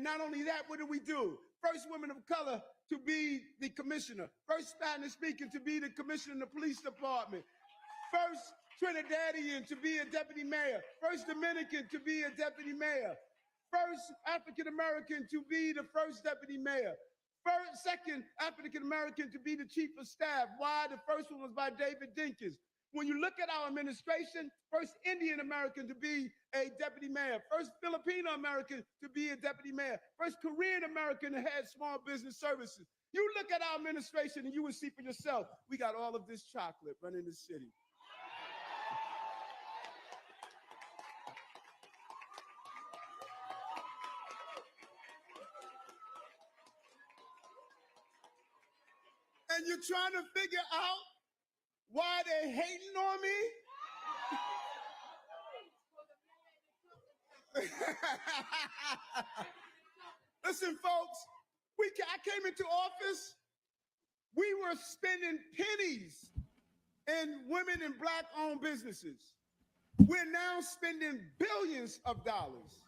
not only that, what did we do? First woman of color to be the commissioner. First Spanish speaking to be the commissioner in the police department. First Trinidadian to be a deputy mayor. First Dominican to be a deputy mayor. First African American to be the first deputy mayor. Second African American to be the chief of staff. Why? The first one was by David Dinkins. When you look at our administration, first Indian American to be a deputy mayor, first Filipino American to be a deputy mayor, first Korean American to head small business services. You look at our administration and you will see for yourself, we got all of this chocolate running the city. And you're trying to figure out why they hating on me? Listen, folks, I came into office, we were spending pennies in women and black-owned businesses. We're now spending billions of dollars.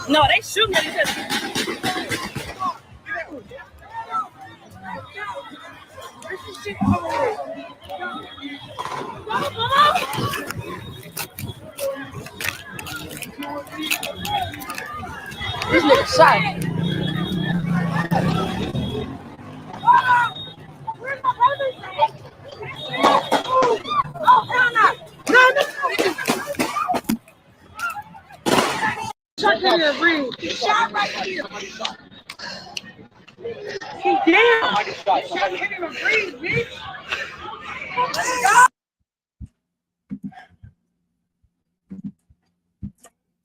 No, they shooting at each other. This nigga shot. Where's my brother? Oh, hell no. No. Shot him in the breeze. He shot right here. He down. He shot him in the breeze, bitch.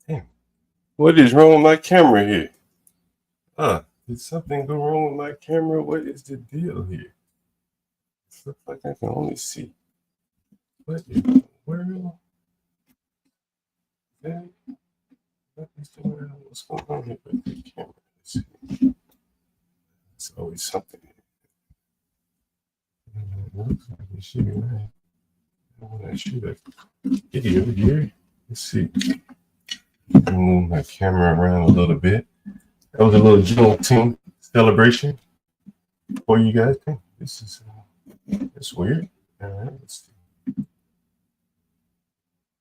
Damn. What is wrong with my camera here? Did something go wrong with my camera? What is the deal here? It looks like I can only see. What in the world? What's going on here with the camera? It's always something. It looks like it should be right. When I shoot a video here, let's see. Move my camera around a little bit. That was a little Juneteenth celebration for you guys. This is it's weird. All right, let's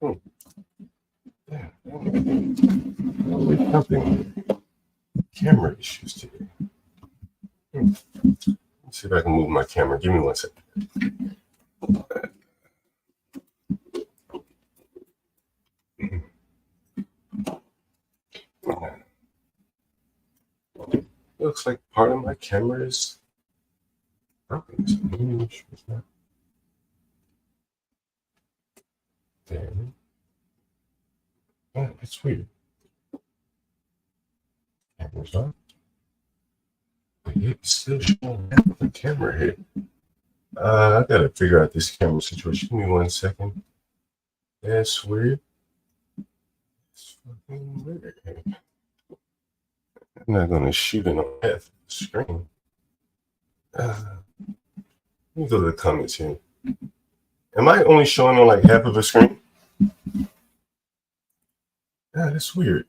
see. Yeah, always something. Camera issues today. Let's see if I can move my camera. Give me 1 second. Looks like part of my camera is broken. Damn. It's weird. Camera's on. But it's still showing the camera here. I gotta figure out this camera situation. Give me 1 second. That's weird. It's fucking weird. I'm not gonna shoot it on half of the screen. Let me go to the comments here. Am I only showing on like half of the screen? That's weird.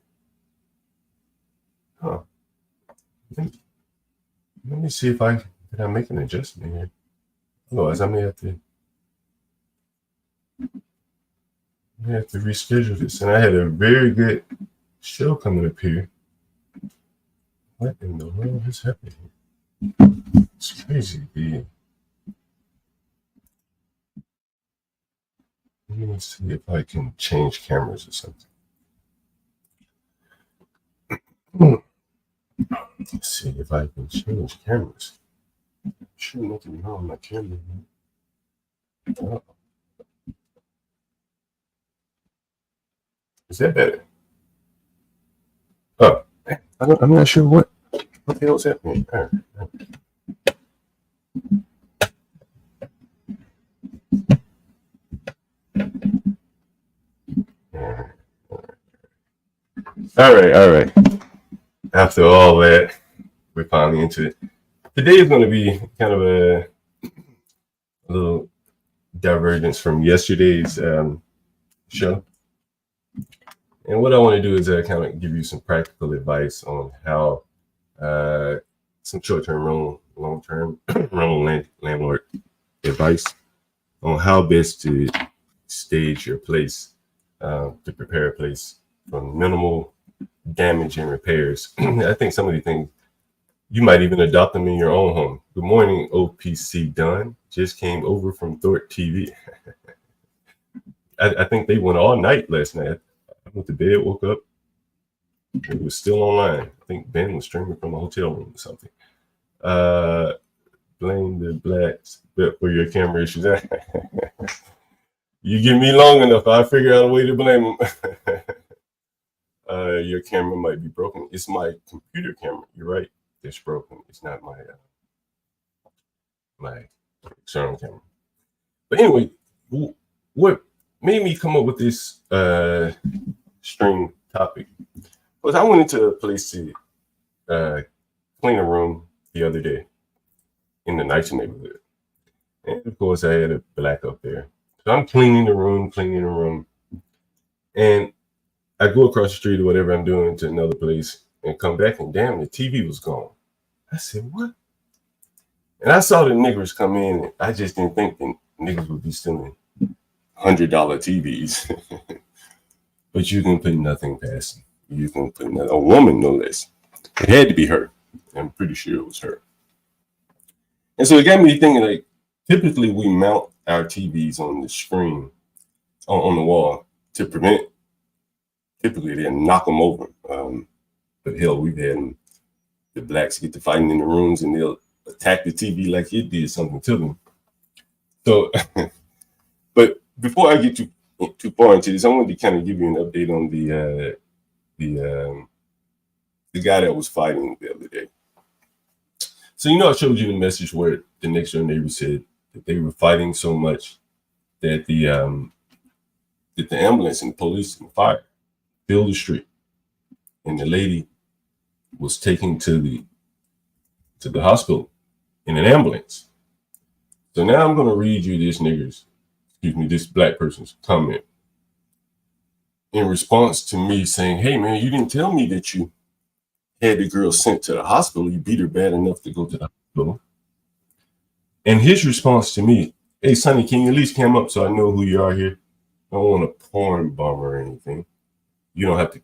Huh. Let me see if I make an adjustment here. Otherwise, I may have to reschedule this. And I had a very good show coming up here. What in the world is happening? It's crazy, dude. Let me see if I can change cameras or something. Let's see if I can change cameras. Sure, nothing wrong with my camera. Oh. Is that better? Oh, I'm not sure what the hell is happening. All right. All right. after all that, we're finally into it. Today is going to be kind of a little divergence from yesterday's show. And what I want to do is kind of give you some practical advice on how some short-term rental, long-term rental landlord advice on how best to stage your place, to prepare a place for minimal damage and repairs. I think some of the things, you might even adopt them in your own home. Good morning, OPC Dunn. Just came over from Thorpe TV. I think they went all night last night. I went to bed, woke up, it was still online. I think Ben was streaming from a hotel room or something. Blame the blacks for your camera issues. You give me long enough, I'll figure out a way to blame them. Your camera might be broken. It's my computer camera. You're right. It's broken. It's not my my external camera. But anyway, what made me come up with this string topic was I went into a place to clean a room the other day in the nicer neighborhood. And of course, I had a black up there. So I'm cleaning the room. And I go across the street or whatever I'm doing to another place and come back, and damn, the TV was gone. I said, what? And I saw the niggers come in, and I just didn't think the niggas would be stealing $100 TVs. But you can put nothing past them. You can put a woman, no less. It had to be her. I'm pretty sure it was her. And so it got me thinking, like, typically we mount our TVs on the screen, on the wall, to prevent, typically they knock them over. But hell, we've had the blacks get to fighting in the rooms and they'll attack the TV like it did something to them. So, but before I get too far into this, I wanted to kind of give you an update on the guy that was fighting the other day. So, I showed you the message where the next door neighbor said that they were fighting so much that the ambulance and the police and the fire filled the street, and the lady was taken to the hospital in an ambulance. So now I'm going to read you this black person's comment in response to me saying, hey man, you didn't tell me that you had the girl sent to the hospital. You beat her bad enough to go to the hospital. And his response to me, hey Sonny, can you at least come up so I know who you are here? I don't want a porn bomber or anything. You don't have to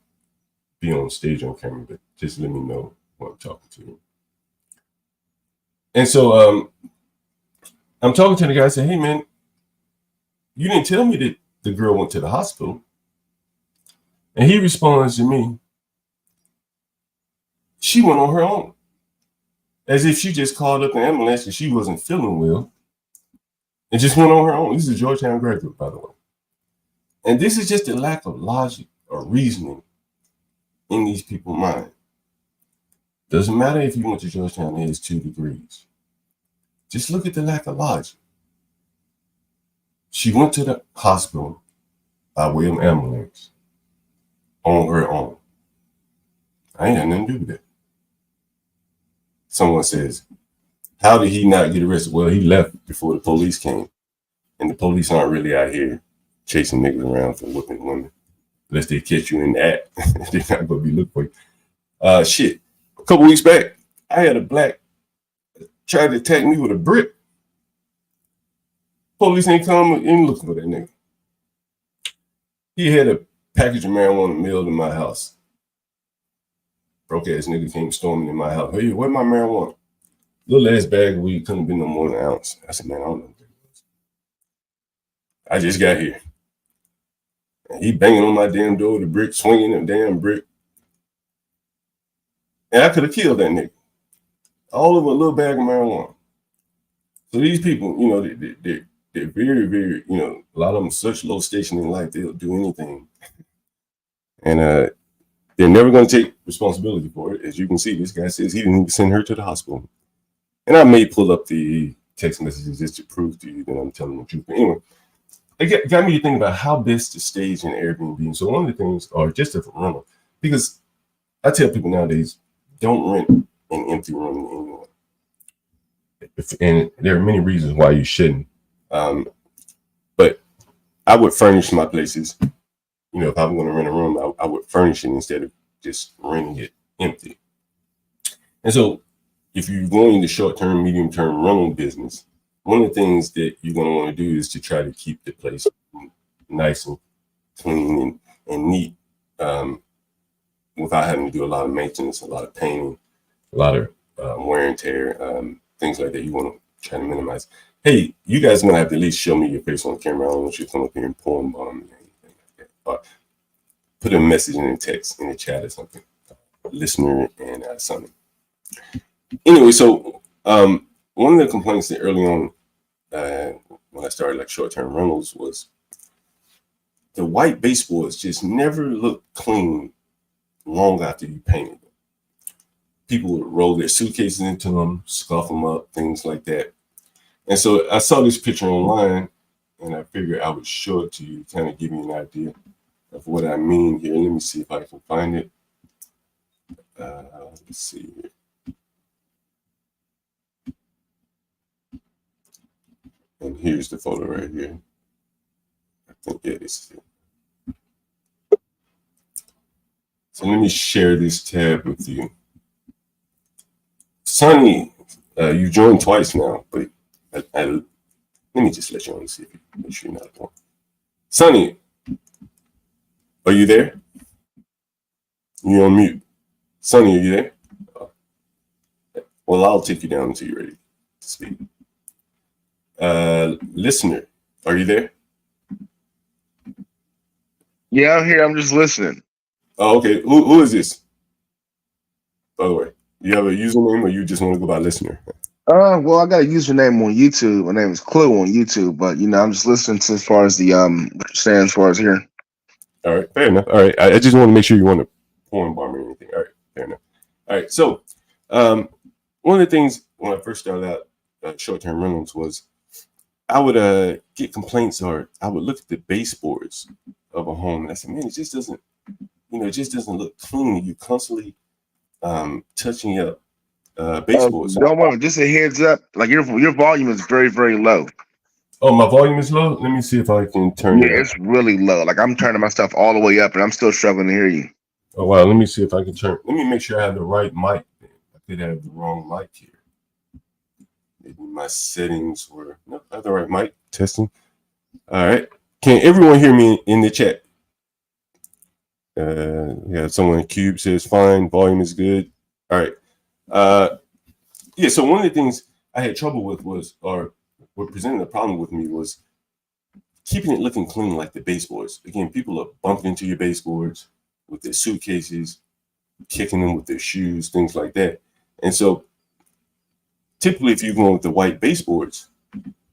be on stage on camera, but just let me know what I'm talking to you. And so I'm talking to the guy. I said, hey man, you didn't tell me that the girl went to the hospital. And he responds to me, she went on her own. As if she just called up the ambulance and she wasn't feeling well and just went on her own. This is a Georgetown graduate, by the way. And this is just a lack of logic or reasoning in these people's mind. Doesn't matter if you went to Georgetown and it's 2 degrees. Just look at the lack of logic. She went to the hospital by way of ambulance on her own. I ain't got nothing to do with that. Someone says, how did he not get arrested? Well, he left before the police came. And the police aren't really out here chasing niggas around for whipping women. Unless they catch you in the act. They're not going to be looking for you. Shit. A couple weeks back, I had a black try to attack me with a brick. Police ain't come and looking for that nigga. He had a package of marijuana mailed to my house. Broke ass nigga came storming in my house. Hey, where's my marijuana? Little ass bag of weed, couldn't have been no more than an ounce. I said, man, I don't know what that was. I just got here. And he banging on my damn door, the brick, swinging the damn brick. And I could have killed that nigga. All over a little bag of marijuana. So these people, they're very, very, a lot of them such low station in life, they'll do anything. And they're never going to take responsibility for it. As you can see, this guy says he didn't even send her to the hospital. And I may pull up the text messages just to prove to you that I'm telling the truth. But anyway, it got me to think about how best to stage an Airbnb. So one of the things, or just a rental, because I tell people nowadays, don't rent an empty room to anyone. And there are many reasons why you shouldn't. But I would furnish my places. You know, if I'm going to rent a room, I would furnish it instead of just renting it empty. And so if you're going into short-term, medium-term rental business, one of the things that you're going to want to do is to try to keep the place nice and clean and neat, without having to do a lot of maintenance, a lot of painting, a lot of wear and tear, things like that. You want to try to minimize. Hey, you guys are going to have to at least show me your face on camera. I don't want you to come up here and poem bomb me or anything like that. Or put a message in the text, in the chat or something. Listener and something. Anyway, so one of the complaints that early on when I started like short-term rentals was the white baseboards just never looked clean long after you painted them. People would roll their suitcases into them, scuff them up, things like that. And so I saw this picture online, and I figured I would show it to you, kind of give you an idea of what I mean here. Let me see if I can find it. Let's see here. And here's the photo right here. I think, yeah, this is it. So let me share this tab with you. Sonny, you joined twice now, but let me just let you on and see if you make sure you're not born. Sonny, are you there? You're on mute. Sonny, are you there? Well, I'll take you down until you're ready to speak. Listener, are you there? Yeah, I'm here. I'm just listening. Oh, okay. Who is this? By the way, do you have a username or you just want to go by listener? Well, I got a username on YouTube. My name is Clue on YouTube, but I'm just listening to as far as the what you're saying as far as here. All right, fair enough. All right, I just want to make sure you want to porn bomb or anything. All right, fair enough. All right, so one of the things when I first started out short-term rentals was I would get complaints, or I would look at the baseboards of a home and I said, man, it just doesn't look clean. You constantly touching up baseboards. Don't worry, just a heads up. Like your volume is very, very low. Oh, my volume is low. Let me see if I can turn it up. It's really low. Like I'm turning my stuff all the way up, and I'm still struggling to hear you. Oh wow, let me see if I can turn. Let me make sure I have the right mic. I could have the wrong mic here. Maybe my settings were no, I have the right mic. Testing. All right. Can everyone hear me in the chat? Yeah, someone in Cube says fine, volume is good. All right. Yeah, so one of the things I had trouble with was, or what presented a problem with me was keeping it looking clean like the baseboards. Again, people are bumping into your baseboards with their suitcases, kicking them with their shoes, things like that. And so typically if you're going with the white baseboards,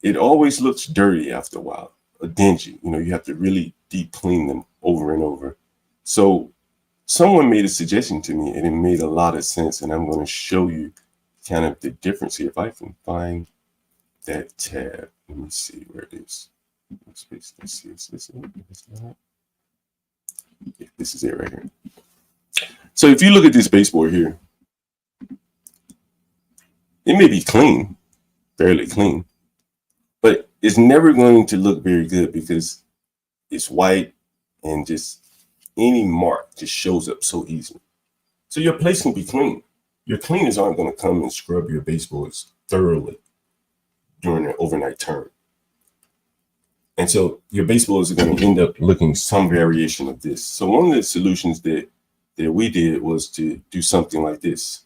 it always looks dirty after a while, or dingy. You have to really deep clean them over and over. So someone made a suggestion to me and it made a lot of sense. And I'm going to show you kind of the difference here. If I can find that tab, let me see where it is. Let's see. Is this it? Yeah, this is it right here. So if you look at this baseboard here, it may be clean, fairly clean, but it's never going to look very good because it's white and just any mark just shows up so easily. So your place can be clean. Your cleaners aren't going to come and scrub your baseboards thoroughly during an overnight turn. And so your baseboards are going to end up looking some variation of this. So one of the solutions that we did was to do something like this.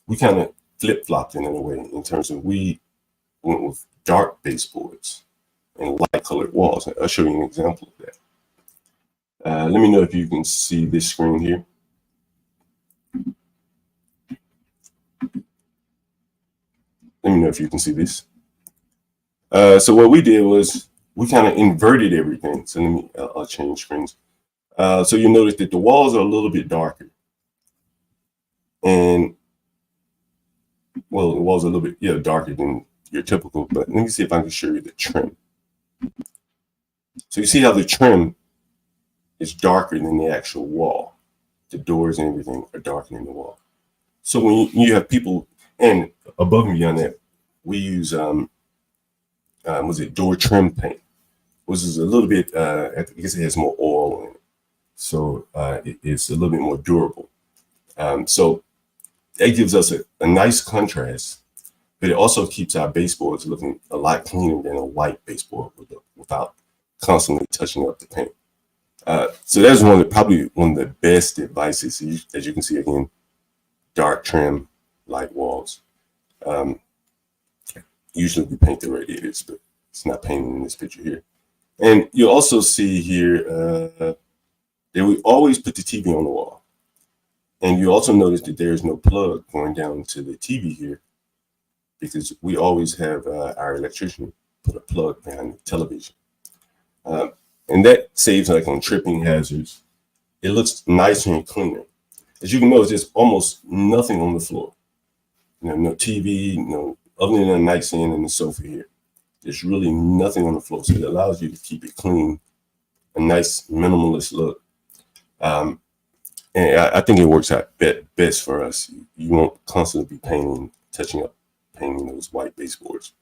We kind of flip-flopped in a way in terms of we went with dark baseboards and light-colored walls. I'll show you an example of that. Let me know if you can see this screen here. Let me know if you can see this. So what we did was we kind of inverted everything. So I'll change screens. So you notice that the walls are a little bit darker. And, well, the walls are a little bit darker than your typical, but let me see if I can show you the trim. So you see how the trim is darker than the actual wall. The doors and everything are darker than the wall. So when you have people, and above and beyond that, we use was it door trim paint, which is a little bit I guess it has more oil in it, so it's a little bit more durable. So that gives us a nice contrast, but it also keeps our baseboards looking a lot cleaner than a white baseboard without constantly touching up the paint. So that's probably one of the best advices. As you can see again, dark trim, light walls. Usually we paint the radiators, but it's not painted in this picture here. And you'll also see here that we always put the TV on the wall. And you also notice that there is no plug going down to the TV here, because we always have our electrician put a plug behind the television. And that saves like on tripping hazards. It looks nicer and cleaner. As you can notice, there's almost nothing on the floor. No TV, no, other than a nightstand and the sofa here. There's really nothing on the floor. So it allows you to keep it clean, a nice minimalist look. And I think it works out best for us. You won't constantly be painting those white baseboards.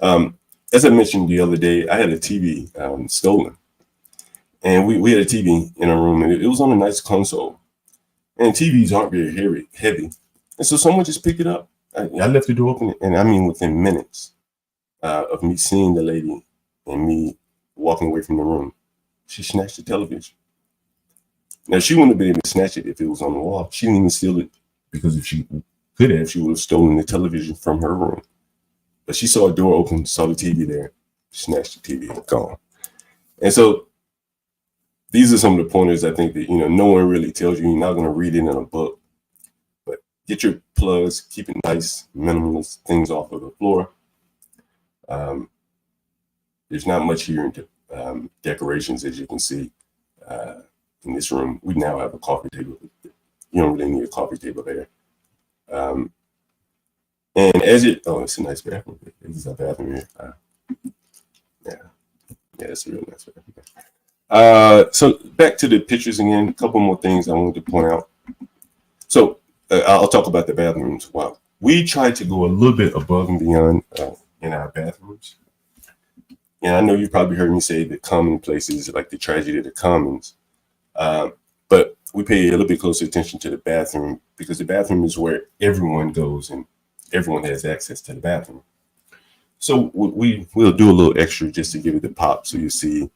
As I mentioned the other day, I had a TV stolen. And we had a TV in our room, and it was on a nice console. And TVs aren't very heavy. And so someone just picked it up. I left the door open, and I mean within minutes of me seeing the lady and me walking away from the room, she snatched the television. Now, she wouldn't have been able to snatch it if it was on the wall. She didn't even steal it, because if she could have, she would have stolen the television from her room. But she saw a door open, saw the TV there, snatched the TV, and gone. And so these are some of the pointers I think that, no one really tells you. You're not going to read it in a book. But get your plugs, keep it nice, minimalist, things off of the floor. There's not much here in decorations, as you can see. In this room, we now have a coffee table. You don't really need a coffee table there. And it's a nice bathroom. This is our bathroom here. Yeah, it's a real nice bathroom. So back to the pictures again. A couple more things I wanted to point out. So I'll talk about the bathrooms. Wow, we tried to go a little bit above and beyond in our bathrooms. And I know you've probably heard me say the common places, like the tragedy of the commons. But we pay a little bit closer attention to the bathroom, because the bathroom is where everyone goes and everyone has access to the bathroom. So we'll do a little extra just to give it the pop. So you see,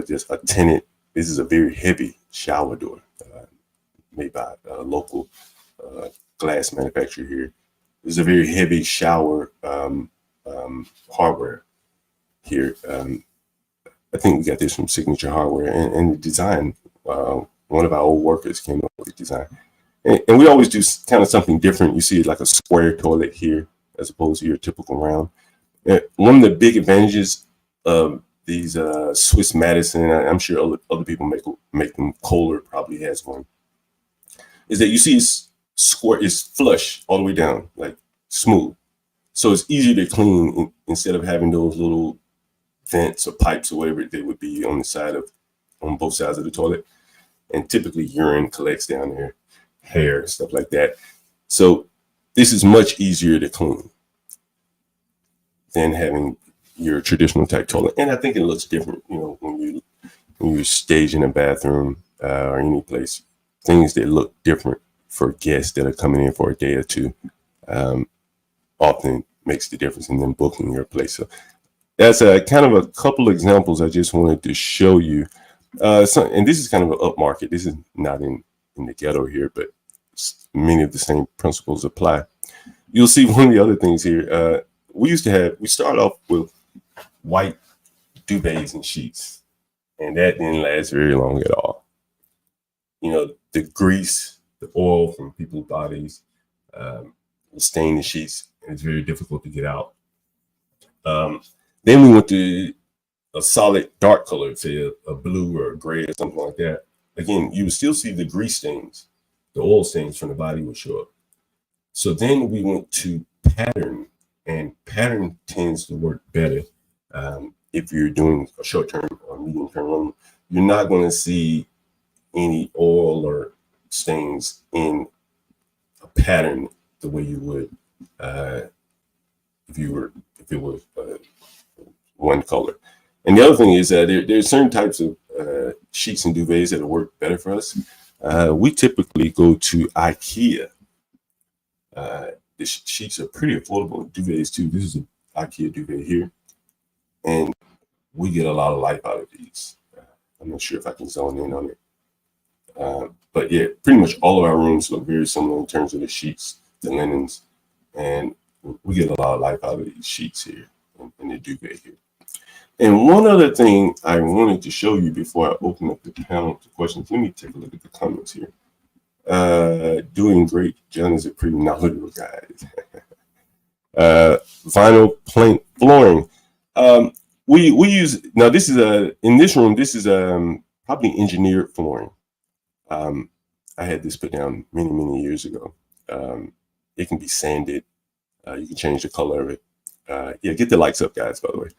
just a tinted. This is a very heavy shower door made by a local glass manufacturer here. This is a very heavy shower hardware here. I think we got this from Signature Hardware, and the design. One of our old workers came up with the design, and we always do kind of something different. You see like a square toilet here as opposed to your typical round. And one of the big advantages of these Swiss Madison, I'm sure other people make them. Kohler probably has one, is that you see it's square, it's flush all the way down, like smooth. So it's easier to clean instead of having those little vents or pipes or whatever they would be on both sides of the toilet. And typically urine collects down there, hair, stuff like that. So this is much easier to clean than having your traditional type toilet. And I think it looks different, when you're staging a bathroom or any place, things that look different for guests that are coming in for a day or two often makes the difference in them booking your place. So that's kind of a couple examples I just wanted to show you. And this is kind of an upmarket. This is not in the ghetto here, but many of the same principles apply. You'll see one of the other things here. We start off with white duvets and sheets, and that didn't last very long at all. The grease, the oil from people's bodies will stain the sheets, and it's very difficult to get out. Then we went to a solid dark color, say a blue or a gray or something like that. Again, you would still see the grease stains, the oil stains from the body would show up. So then we went to pattern, and pattern tends to work better if you're doing a short-term or medium-term loan. You're not going to see any oil or stains in a pattern the way you would if it was one color. And the other thing is that there's certain types of sheets and duvets that work better for us. We typically go to IKEA. The sheets are pretty affordable. Duvets too. This is an IKEA duvet here, and we get a lot of life out of these. I'm not sure if I can zone in on it, but yeah, pretty much all of our rooms look very similar in terms of the sheets, the linens, and we get a lot of life out of these sheets here and the duvet here. And one other thing I wanted to show you before I open up the panel to questions. Let me take a look at the comments here. Doing great. John is a pretty knowledgeable guy. Vinyl plank flooring. We use, now this is in this room, this is probably engineered flooring. I had this put down many years ago. It can be sanded. You can change the color of it. Yeah, get the lights up, guys, by the way.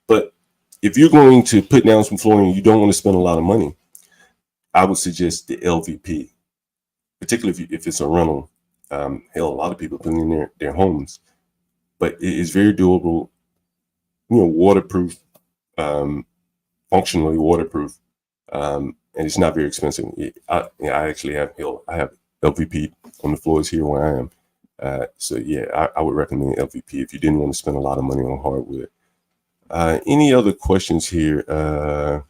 But if you're going to put down some flooring, you don't want to spend a lot of money, I would suggest the LVP, particularly if it's a rental. Hell, a lot of people put in their homes, but it is very durable, waterproof, functionally waterproof, and it's not very expensive. I actually have LVP on the floors here where I am. So yeah, I would recommend LVP if you didn't want to spend a lot of money on hardwood. Any other questions here?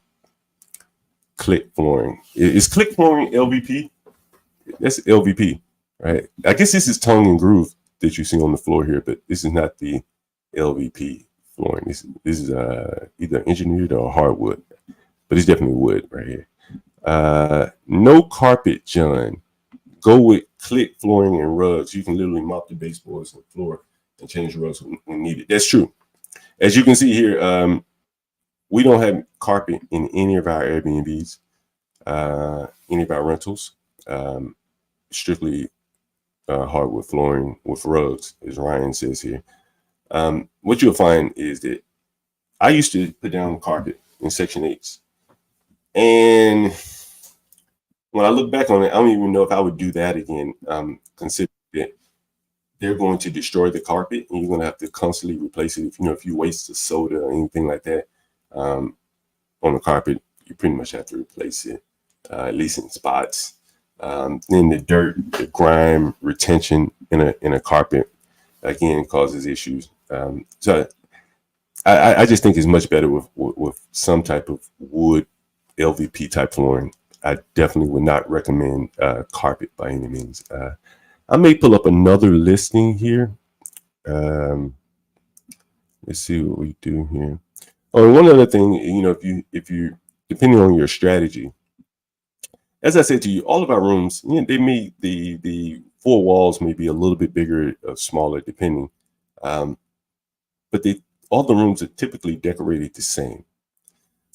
Click flooring. Is click flooring LVP? That's LVP, right? I guess this is tongue and groove that you see on the floor here, but this is not the LVP flooring. This is either engineered or hardwood, but it's definitely wood right here. No carpet, John. Go with click flooring and rugs. You can literally mop the baseboards and the floor and change the rugs when needed. That's true. As you can see here, we don't have carpet in any of our Airbnbs, any of our rentals. Strictly hardwood flooring with rugs, as Ryan says here. What you'll find is that I used to put down carpet in Section 8s. And when I look back on it, I don't even know if I would do that again, considering that they're going to destroy the carpet and you're going to have to constantly replace it. If you waste a soda or anything like that on the carpet, you pretty much have to replace it, at least in spots. Then the dirt, the grime retention in a carpet, again, causes issues. So I just think it's much better with some type of wood LVP type flooring. I definitely would not recommend carpet by any means. I may pull up another listing here. Let's see what we do here. Oh, and one other thing, if you depending on your strategy, as I said to you, all of our rooms, they may the four walls may be a little bit bigger or smaller depending, but all the rooms are typically decorated the same.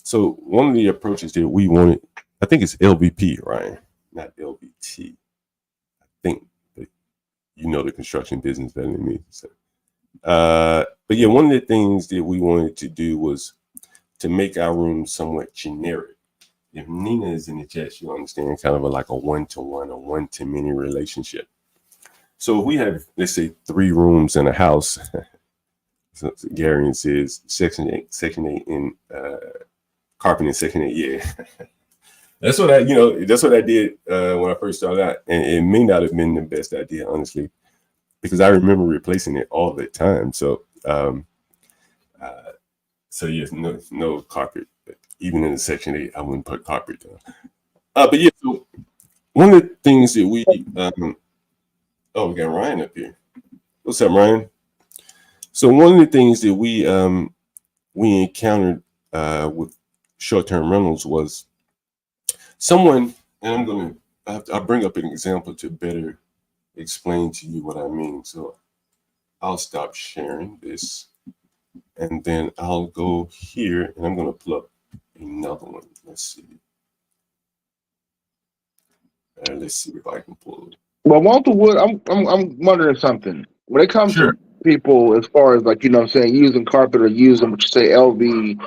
So one of the approaches that we wanted, I think it's LVP, Ryan, not LVT. I think, but the construction business better than me. So, but yeah, one of the things that we wanted to do was to make our room somewhat generic. If Nina is in the chat, she'll understand kind of like a one-to-one or one-to-many relationship. So if we have, let's say, 3 rooms in a house, so Garion says Section 8 in carpet in Section 8. Yeah, that's what I did when I first started out, and it may not have been the best idea, honestly, because I remember replacing it all the time. So, yes, no carpet. Even in the Section 8, I wouldn't put carpet down. But yeah, so one of the things that we we got Ryan up here. What's up, Ryan? So one of the things that we encountered with short-term rentals was someone, and I'll bring up an example to better explain to you what I mean. So I'll stop sharing this, and then I'll go here, and I'm going to pull up another one. Let's see. Let's see if I can pull it. Well, Walter Wood, I'm wondering something. When it comes to people, as far as using carpet or using what you say LVT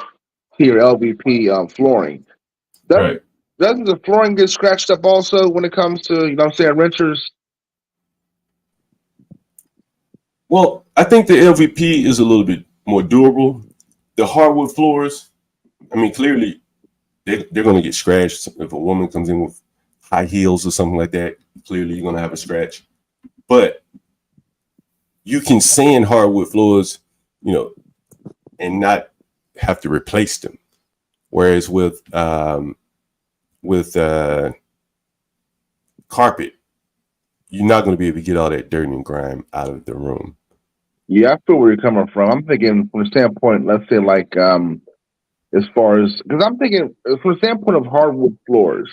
or LVP flooring, doesn't the flooring get scratched up also when it comes to renters Well, I think the LVP is a little bit more durable. The hardwood floors, I mean, clearly they're going to get scratched. If a woman comes in with high heels or something like that, clearly you're going to have a scratch. But you can sand hardwood floors, and not have to replace them. Whereas with carpet, you're not going to be able to get all that dirt and grime out of the room. Yeah, I feel where you're coming from. I'm thinking from the standpoint, let's say like as far as, because I'm thinking from the standpoint of hardwood floors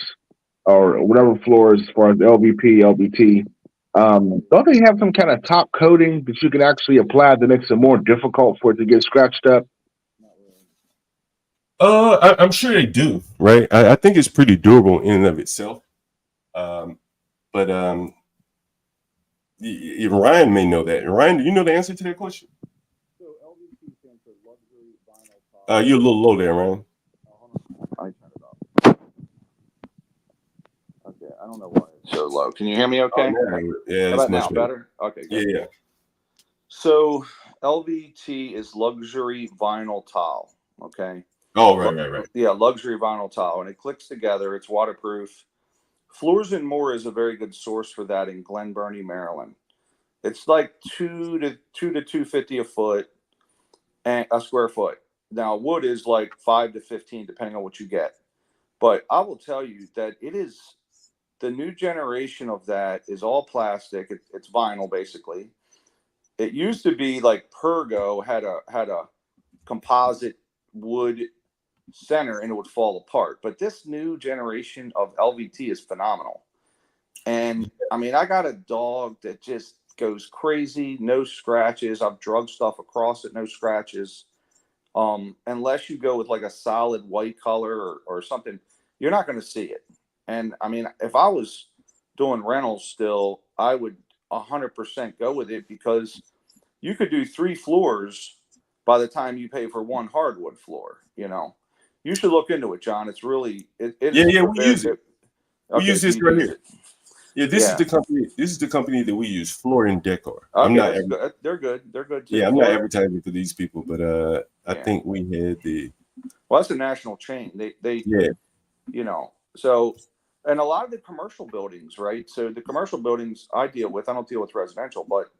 or whatever floors as far as LVP, LVT, don't they have some kind of top coating that you can actually apply that makes it more difficult for it to get scratched up? I'm sure they do, right? I think it's pretty durable in and of itself. But Ryan may know that. Ryan, do you know the answer to that question? So LVP stands for luxury vinyl tile. You're a little low there, Ryan. I turn it off. Okay, I don't know why it's so low. Can you hear me okay? Yeah, How it's about much now? Better? Okay, good. Yeah. So LVT is luxury vinyl tile. Okay. Oh, right. Yeah, luxury vinyl tile, and it clicks together. It's waterproof. Floors and More is a very good source for that in Glen Burnie, Maryland. It's like two to 250 a foot and a square foot. Now wood is like 5 to 15 depending on what you get. But I will tell you that it is the new generation of that is all plastic. It's vinyl basically. It used to be like Pergo had a composite wood center and it would fall apart. But this new generation of LVT is phenomenal. And I mean, I got a dog that just goes crazy, no scratches. I've drug stuff across it, no scratches. Unless you go with like a solid white color or something, you're not going to see it. And I mean, if I was doing rentals still, I would 100% go with it because you could do 3 floors by the time you pay for one hardwood floor. You should look into it, John. It's really Yeah, we use it. We use this right here. Yeah, this is the company. This is the company that we use, Floor and Decor. Okay, I'm not. They're good. They're good too. Yeah, I'm not advertising for these people, but I think we had the. Well, that's a national chain. They So, and a lot of the commercial buildings, right? So the commercial buildings I deal with, I don't deal with residential, but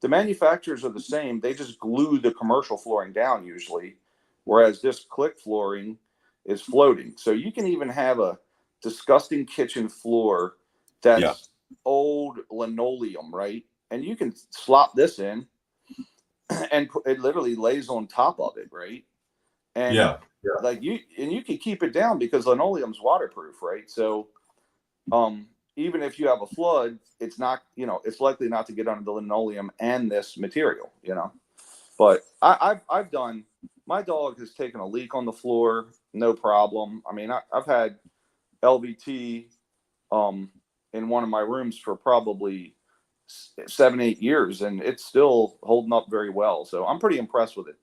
the manufacturers are the same. They just glue the commercial flooring down usually, whereas this click flooring is floating. So you can even have a disgusting kitchen floor that's old linoleum, right? And you can slop this in and it literally lays on top of it, right? And like you can keep it down because linoleum's waterproof, right? So even if you have a flood, it's not, it's likely not to get under the linoleum and this material, But I've done, my dog has taken a leak on the floor, no problem. I mean, I've had LVT in one of my rooms for probably 7-8 years, and it's still holding up very well. So I'm pretty impressed with it.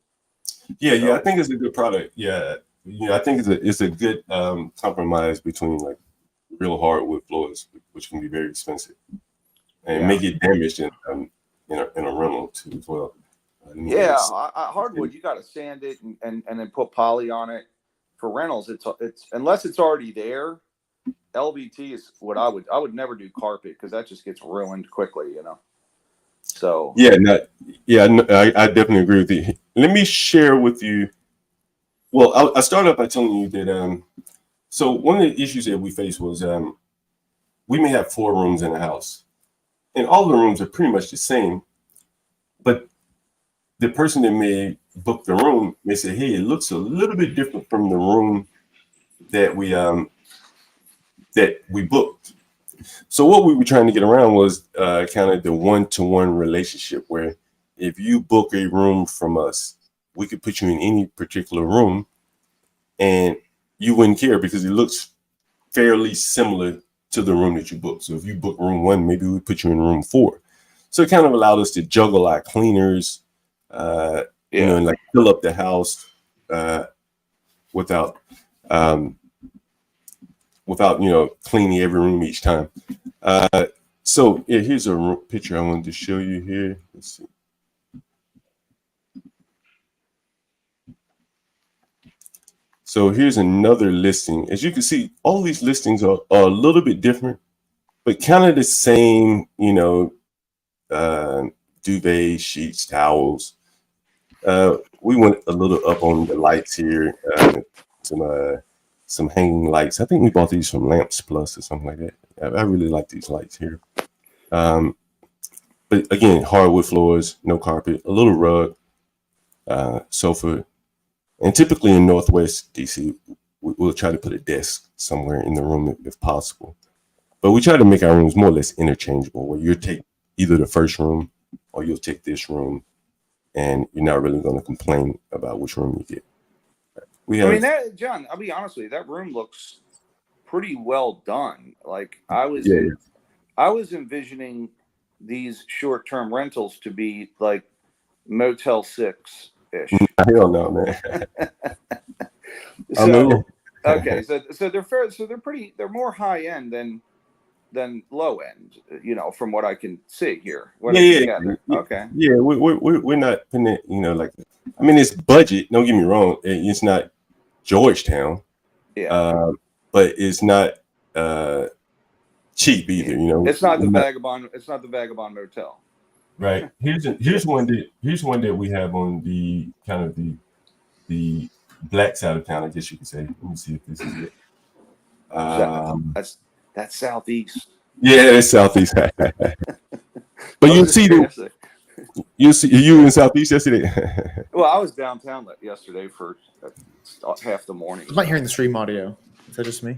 Yeah, I think it's a good product. Yeah, I think it's a good compromise between like real hardwood floors, which can be very expensive, and may get damaged in a rental too as well. Hardwood, you got to sand it and then put poly on it. For rentals, it's unless it's already there. LVT is what I would never do carpet because that just gets ruined quickly, So I definitely agree with you. Let me share with you. Well, I started off by telling you that so one of the issues that we faced was we may have 4 rooms in a house, and all the rooms are pretty much the same, but the person that may book the room may say, "Hey, it looks a little bit different from the room that we booked." So what we were trying to get around was kind of the one-to-one relationship where if you book a room from us, we could put you in any particular room and you wouldn't care because it looks fairly similar to the room that you booked. So if you book room 1, maybe we put you in room 4. So it kind of allowed us to juggle our cleaners, and like fill up the house without cleaning every room each time. So here's a picture I wanted to show you here. Let's see. So here's another listing. As you can see, all these listings are a little bit different, but kind of the same, duvet, sheets, towels. We went a little up on the lights here. Some hanging lights. I think we bought these from Lamps Plus or something like that. I really like these lights here. But again, hardwood floors, no carpet, a little rug, sofa. And typically in Northwest DC, we'll try to put a desk somewhere in the room if possible. But we try to make our rooms more or less interchangeable, where you'll take either the first room or you'll take this room, and you're not really going to complain about which room you get. John, I'll be honest with you, that room looks pretty well done. Like I was envisioning these short-term rentals to be like Motel 6-ish. Hell no, man. Okay, so they're fair. So they're more high end than low end. From what I can see here. Yeah. Okay. Yeah, we're not putting it. Like, I mean, it's budget. Don't get me wrong. It's not Georgetown. Yeah. But it's not cheap either. It's not the vagabond. It's not the vagabond motel. Right. Here's one that we have on the kind of the black side of town, I guess you could say. Let me see if this is it. That's southeast. Yeah, it's southeast. But you see you in southeast yesterday. Well, I was downtown yesterday for half the morning. I'm not hearing the stream audio. Is that just me?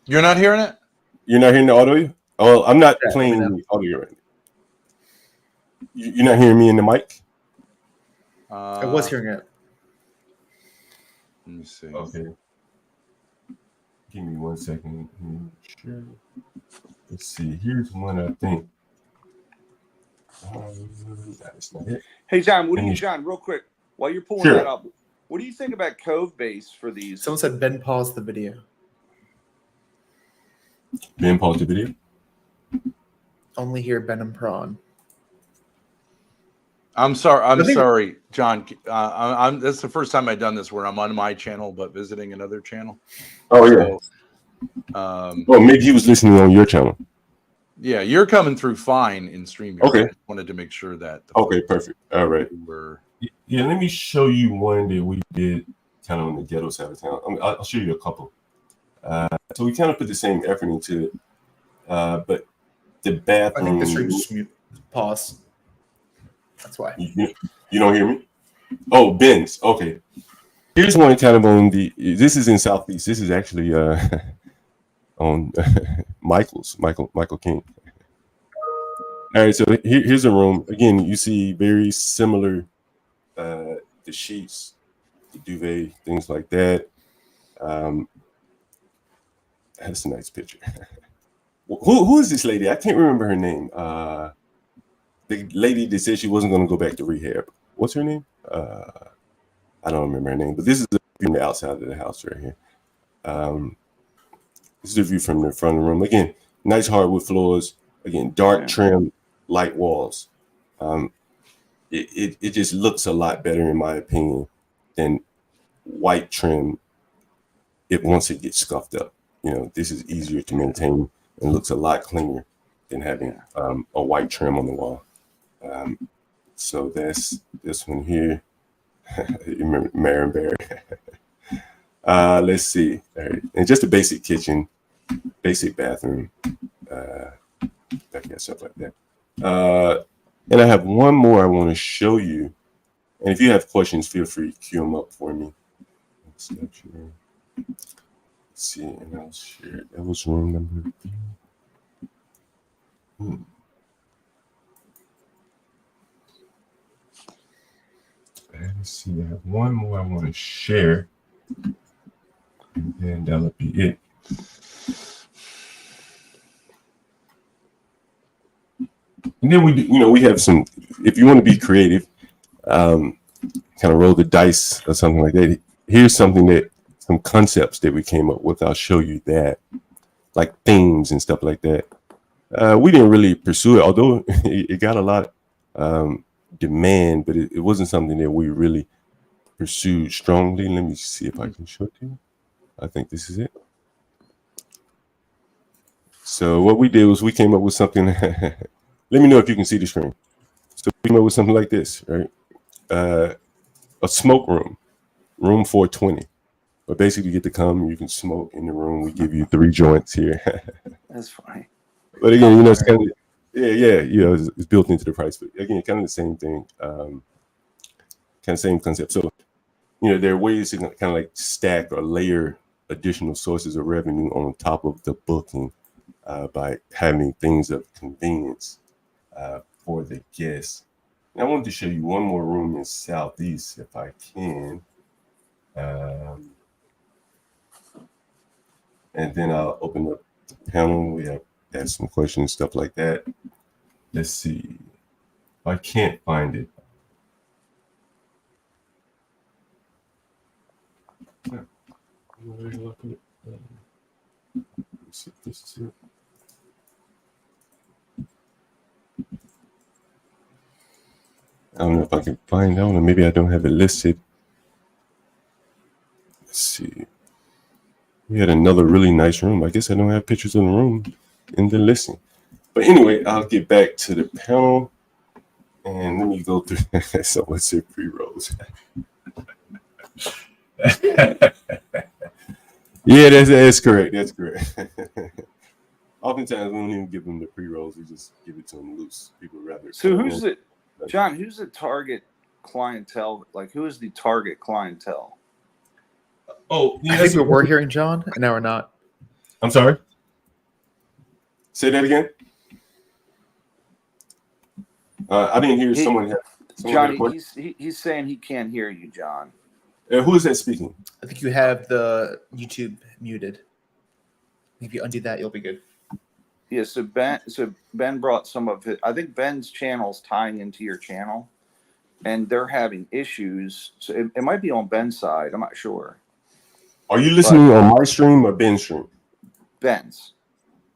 You're not hearing it? You're not hearing the audio? Oh, I'm not playing the audio right now. You're not hearing me in the mic? I was hearing it. Let me see. Okay. Give me 1 second. Sure. Let's see. Here's one I think. That's not it. Hey, John, real quick, while you're pulling that up, what do you think about Cove Base for these? Someone said Ben paused the video. Ben paused the video? Only hear Ben and Prawn. I'm sorry, John. That's the first time I've done this where I'm on my channel but visiting another channel. Oh, yeah. So, maybe he was listening on your channel. Yeah, you're coming through fine in StreamYard. Okay. I wanted to make sure that. Okay, perfect. All right. Yeah, let me show you one that we did kind of on the ghetto side of town. I'll show you a couple. So we kind of put the same effort into it. But the bathroom. I think the stream just mute. Pause. That's why. You don't hear me? Oh, Ben's. Okay. Here's one kind of on this is in Southeast. This is actually on Michael King. All right, so here's a room. Again, you see very similar, the sheets, the duvet, things like that. That's a nice picture. Who is this lady? I can't remember her name. The lady that said she wasn't going to go back to rehab. What's her name? I don't remember her name, but this is the view from the outside of the house right here. This is the view from the front of the room. Again, nice hardwood floors. Again, dark trim, light walls. It just looks a lot better, in my opinion, than white trim. Once it gets scuffed up, this is easier to maintain and looks a lot cleaner than having a white trim on the wall. So that's this one here. You remember Marion Barry? Let's see. All right. And just a basic kitchen, basic bathroom, stuff like that. And I have one more I want to show you. And if you have questions, feel free to queue them up for me. Let's see, and I'll share it. That was room number 3. Let's see, I have one more I want to share, and then that'll be it. And then we have some, if you want to be creative, kind of roll the dice or something like that. Here's some concepts that we came up with. I'll show you that, like themes and stuff like that. We didn't really pursue it, although it got a lot of demand, but it wasn't something that we really pursued strongly. Let me see if I can show it to you. I think this is it. So what we did was we came up with something. Let me know if you can see the screen. So we came up with something like this, right? A smoke room, room 420. But basically, you get to come, you can smoke in the room. We give you 3 joints here. That's funny. But again, it's kind of, it's built into the price. But again, kind of the same thing, kind of same concept. So, there are ways to kind of like stack or layer additional sources of revenue on top of the booking by having things of convenience for the guests. And I wanted to show you one more room in Southeast, if I can. And then I'll open up the panel. We have asked some questions, stuff like that. Let's see. I can't find it. Let's see if this is it. I don't know if I can find that one, or maybe I don't have it listed. Let's see. We had another really nice room. I guess I don't have pictures of the room in the listing. But anyway, I'll get back to the panel and let me go through. Someone said pre-rolls. Yeah, that's correct. That's correct. Oftentimes we don't even give them the pre-rolls. We just give it to them loose. People rather. So who's the John? Who's the target clientele? Like, who is the target clientele? Oh, I think we were hearing John, and now we're not. I'm sorry. Say that again. I didn't hear someone. Johnny, he's saying he can't hear you, John. Who is that speaking? I think you have the YouTube muted. If you undo that, you'll be good. Yeah. So Ben brought some of it. I think Ben's channel's tying into your channel, and they're having issues. So it might be on Ben's side. I'm not sure. Are you listening on my stream or Ben's stream? Ben's.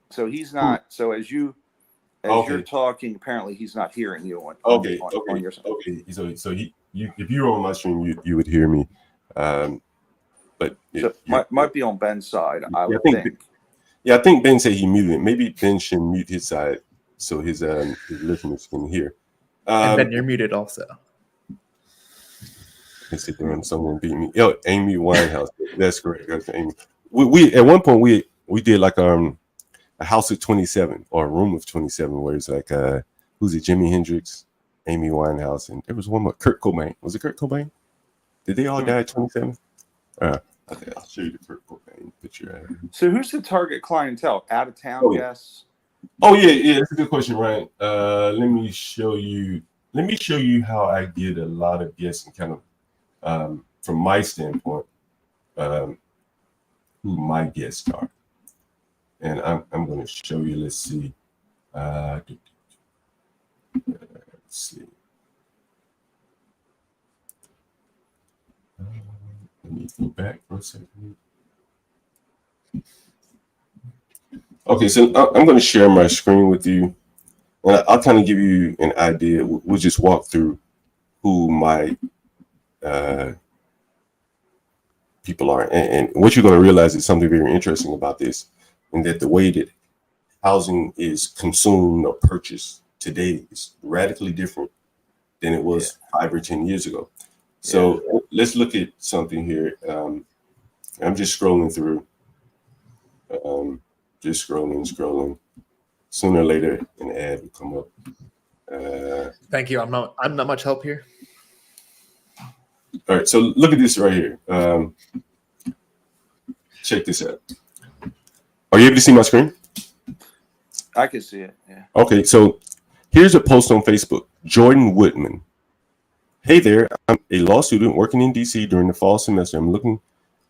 So he's not. So as you're talking, apparently he's not hearing you on your side. Okay. So if you were on my stream, you would hear me. But might be on Ben's side. I would think. I think Ben said he muted it. Maybe Ben should mute his side so his listeners can hear. And Ben, you're muted also. Let's see, someone beat me. Amy Winehouse. That's correct. That's Amy. We at one point we did like a house of 27 or a room of 27 where it's like who's it? Jimi Hendrix, Amy Winehouse, and there was one more. Kurt Cobain. Was it Kurt Cobain? Did they all die at 27? Okay, I'll show you the Kurt Cobain picture. So who's the target clientele? Out of town guests? Oh yeah, that's a good question, Ryan. Let me show you how I get a lot of guests and kind of from my standpoint, who my guests are. And I'm going to show you. Let's see. Let's see. Let me go back for a second. Okay, so I'm going to share my screen with you, and I'll kind of give you an idea. We'll just walk through who my people are, and what you're going to realize is something very interesting about this, and that the way that housing is consumed or purchased today is radically different than it was 5 or 10 years ago. So let's look at something here. I'm just scrolling through, just scrolling. Sooner or later, an ad will come up. Thank you. I'm not much help here. All right, so look at this right here. Check this out. Are you able to see my screen? I can see it. Yeah. Okay, so here's a post on Facebook. Jordan Woodman. Hey there, I'm a law student working in DC during the fall semester. I'm looking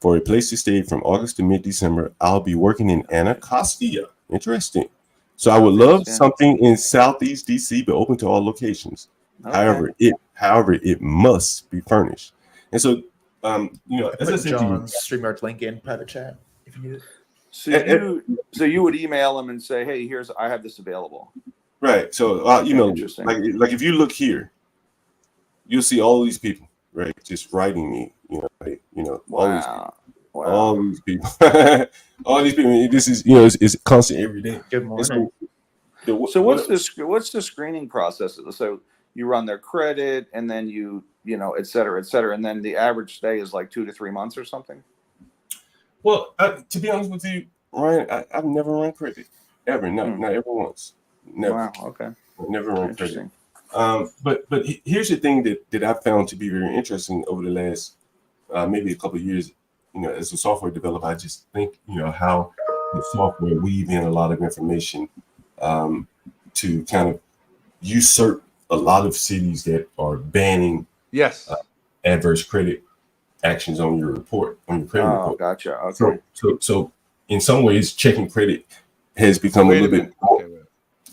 for a place to stay from August to mid-December. I'll be working in Anacostia. Interesting. So I would love something in Southeast DC, but open to all locations. Okay. However, it must be furnished. And so, as I said, John's StreamYard link in private chat if you need it. So you would email them and say, "Hey, I have this available." Right. So like if you look here, you'll see all these people, right, just writing me. Wow. Wow. All these people, all these people. This is it's constant every day. Good And morning. So what's the screening process? So you run their credit, and then you know, et cetera, and then the average stay is like 2 to 3 months or something. Well, to be honest with you, Ryan, I've never run credit ever. Not ever once. Never. Wow. Okay. Never run credit. Interesting. But here's the thing that I found to be very interesting over the last maybe a couple of years. As a software developer, I just think how the software weave in a lot of information to kind of usurp a lot of cities that are banning Yes. adverse credit actions on your report, on your credit report. Gotcha. Okay. So in some ways, checking credit has become a little bit Okay,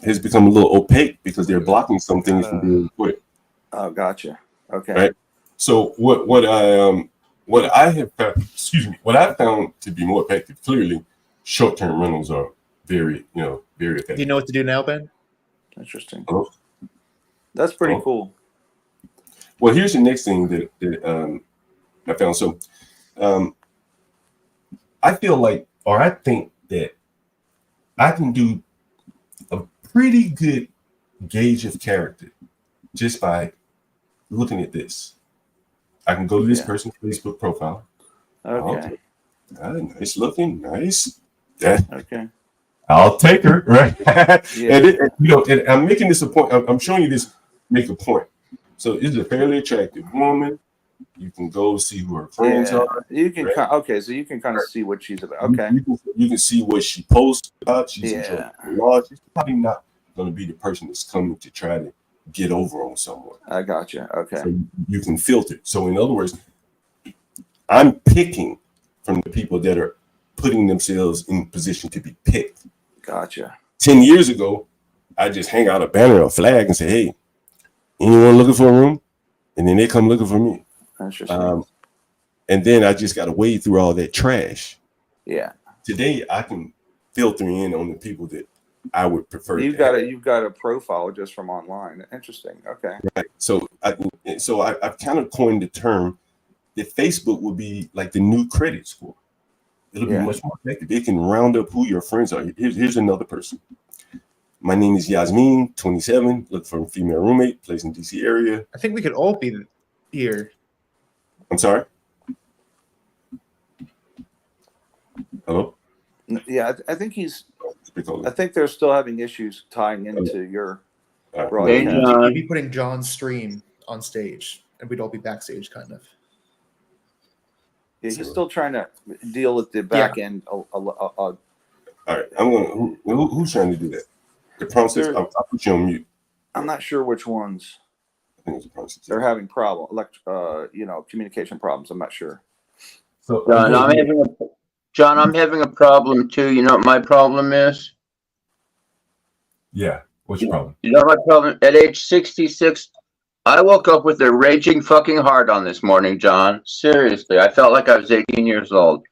has become a little opaque because they're blocking some things from being reported. Oh, gotcha. Okay. Right. So what I have found, what I found to be more effective, clearly, short-term rentals are very very effective. Do you know what to do now, Ben? Interesting. Hello? That's pretty Hello? cool. Well, here's the next thing that I found. So I feel like, or I think that I can do a pretty good gauge of character just by looking at this. I can go to this person's Facebook profile. Okay. Nice looking, nice. Okay. I'll take her, right? Yeah. And I'm making this a point. I'm showing you this, make a point. So this is a fairly attractive woman. You can go see who her friends are. You can right? so you can kind of see what she's about. Okay. You can see what she posts about. She's large. She's probably not going to be the person that's coming to try to get over on someone. I gotcha. Okay. So you can filter. So in other words, I'm picking from the people that are putting themselves in position to be picked. Gotcha. 10 years ago, I just hang out a banner or a flag and say, hey, anyone looking for a room? And then they come looking for me. Interesting. And then I just got to wade through all that trash. Yeah. Today, I can filter in on the people that I would prefer. You've got a profile just from online. Interesting. Okay. Right. So I've kind of coined the term that Facebook will be like the new credit score. It'll be much more effective. It can round up who your friends are. Here's another person. My name is Yasmin, 27, looking for a female roommate, place in DC area. I think we could all be here. I'm sorry? Hello? Yeah, I think they're still having issues tying into your broadcast. We'd be putting John's stream on stage, and we'd all be backstage, kind of. Yeah, he's still trying to deal with the back end. All right, I'm going to. Who's trying to do that? The process. I'll put you on mute. I'm not sure which ones. I think it's a process. They're having communication problems. I'm not sure. So John, I'm having a problem too. You know what my problem is? Yeah. What's your problem? You know my problem? At age 66, I woke up with a raging fucking heart on this morning, John. Seriously, I felt like I was 18 years old.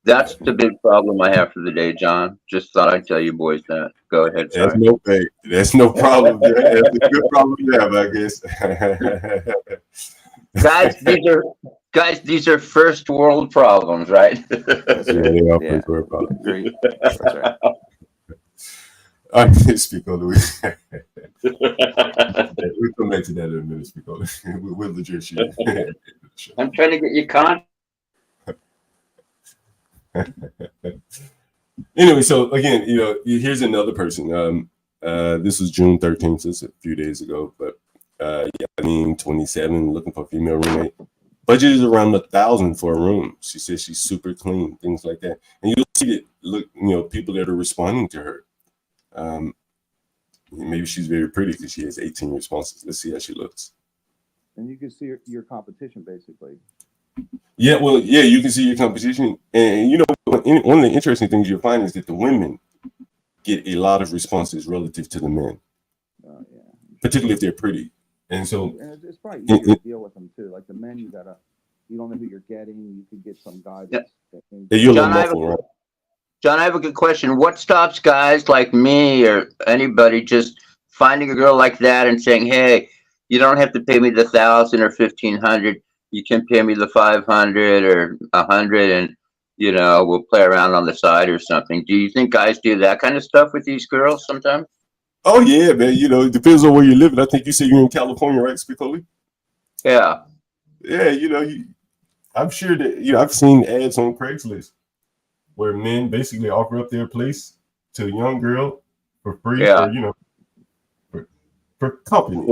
That's the big problem I have for the day, John. Just thought I'd tell you boys that. Go ahead. Sorry. That's no problem. That's a good problem you have, I guess. These are first world problems, right? They are first world problems. Great. That's right. All right, speak on Louis. We'll come back to that in a minute. Speak on we'll address you. I'm trying to get you content. Anyway, so again, here's another person. This was June 13th, so it's a few days ago. But I mean, 27, looking for a female roommate. Budget is around $1,000 for a room. She says she's super clean, things like that. And you'll see that people that are responding to her. Maybe she's very pretty because she has 18 responses. Let's see how she looks. And you can see your competition, basically. Yeah, well, you can see your competition. And, one of the interesting things you'll find is that the women get a lot of responses relative to the men, particularly if they're pretty. And so it's probably easier to deal with them, too. Like the men, you don't know who you're getting. You could get some guy John, I have a good question. What stops guys like me or anybody just finding a girl like that and saying, hey, you don't have to pay me the $1,000 or $1,500. You can pay me the $500 or $100, and we'll play around on the side or something. Do you think guys do that kind of stuff with these girls sometimes? Oh yeah, man. It depends on where you're living. I think you say you're in California, right, Spicoli? Yeah. Yeah, I'm sure that I've seen ads on Craigslist where men basically offer up their place to a young girl for free Yeah. for company.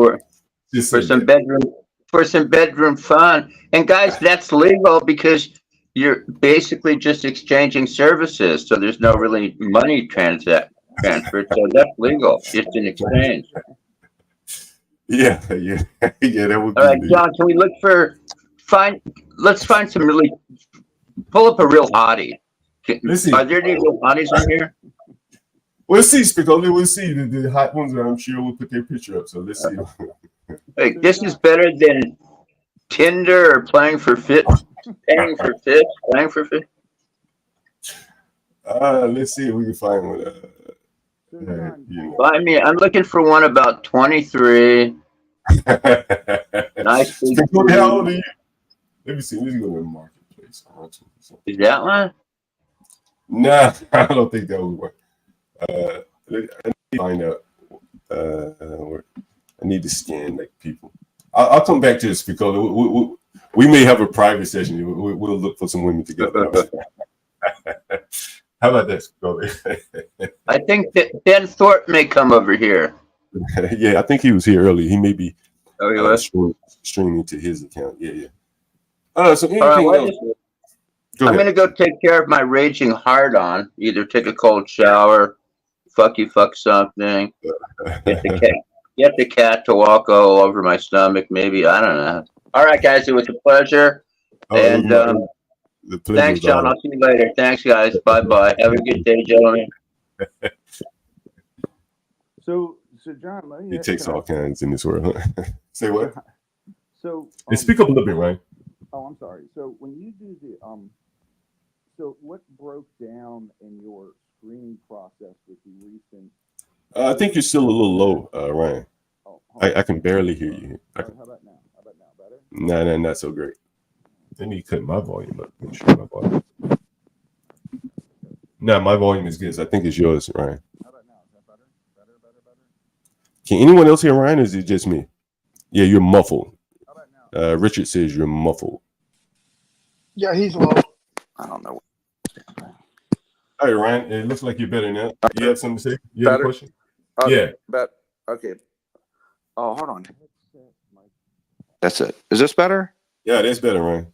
Just For say some that. bedroom fun. And guys, that's legal because you're basically just exchanging services, so there's no really money transferred. So that's legal, just an exchange. Yeah, yeah, yeah. That would All be right, legal. John, can we look for let's find some really pull up a real hottie. Let's see. Are there any real hotties on here? We'll see, Spicoli. We'll see. The hot ones, I'm sure, will put their picture up. So let's see. Hey, this is better than Tinder or playing for fit. Playing for fit. Let's see if we can find one. Find me. I'm looking for one about 23. Nice. Spicoli, how old are you? Let me see. Let's go to the marketplace. Is that one? Nah, I don't think that would work. I need to find out. I need to scan like people. I'll come back to this because we may have a private session. We'll look for some women together. How about this? I think that Ben Thorpe may come over here. Yeah, I think he was here earlier. He may be streaming to his account. Yeah. So anything else? I'm going to go take care of my raging hard on. Either take a cold shower, fuck something, get the cat to walk all over my stomach, maybe. I don't know. All right, guys, it was a pleasure. Thanks, John. I'll see you later. Thanks, guys. Bye-bye. Have a good day, gentlemen. So John, it takes all kinds in this world. Say what? So speak up a little bit, right? Oh, I'm sorry. So when you do the so what broke down in your screening process with the recent? I think you're still a little low, Ryan. Oh, I can barely hear you. How about now? Better? No, not so great. I need to cut my volume up. Make sure my volume. No, my volume is good. So I think it's yours, Ryan. How about now? Is that better? Better? Can anyone else hear Ryan, or is it just me? Yeah, you're muffled. How about now? Richard says you're muffled. Yeah, he's low. I don't know. All right, Ryan. It looks like you're better now. You have something to say? You have a question? Yeah. Okay. Oh, hold on. That's it. Is this better? Yeah, that's better, Ryan.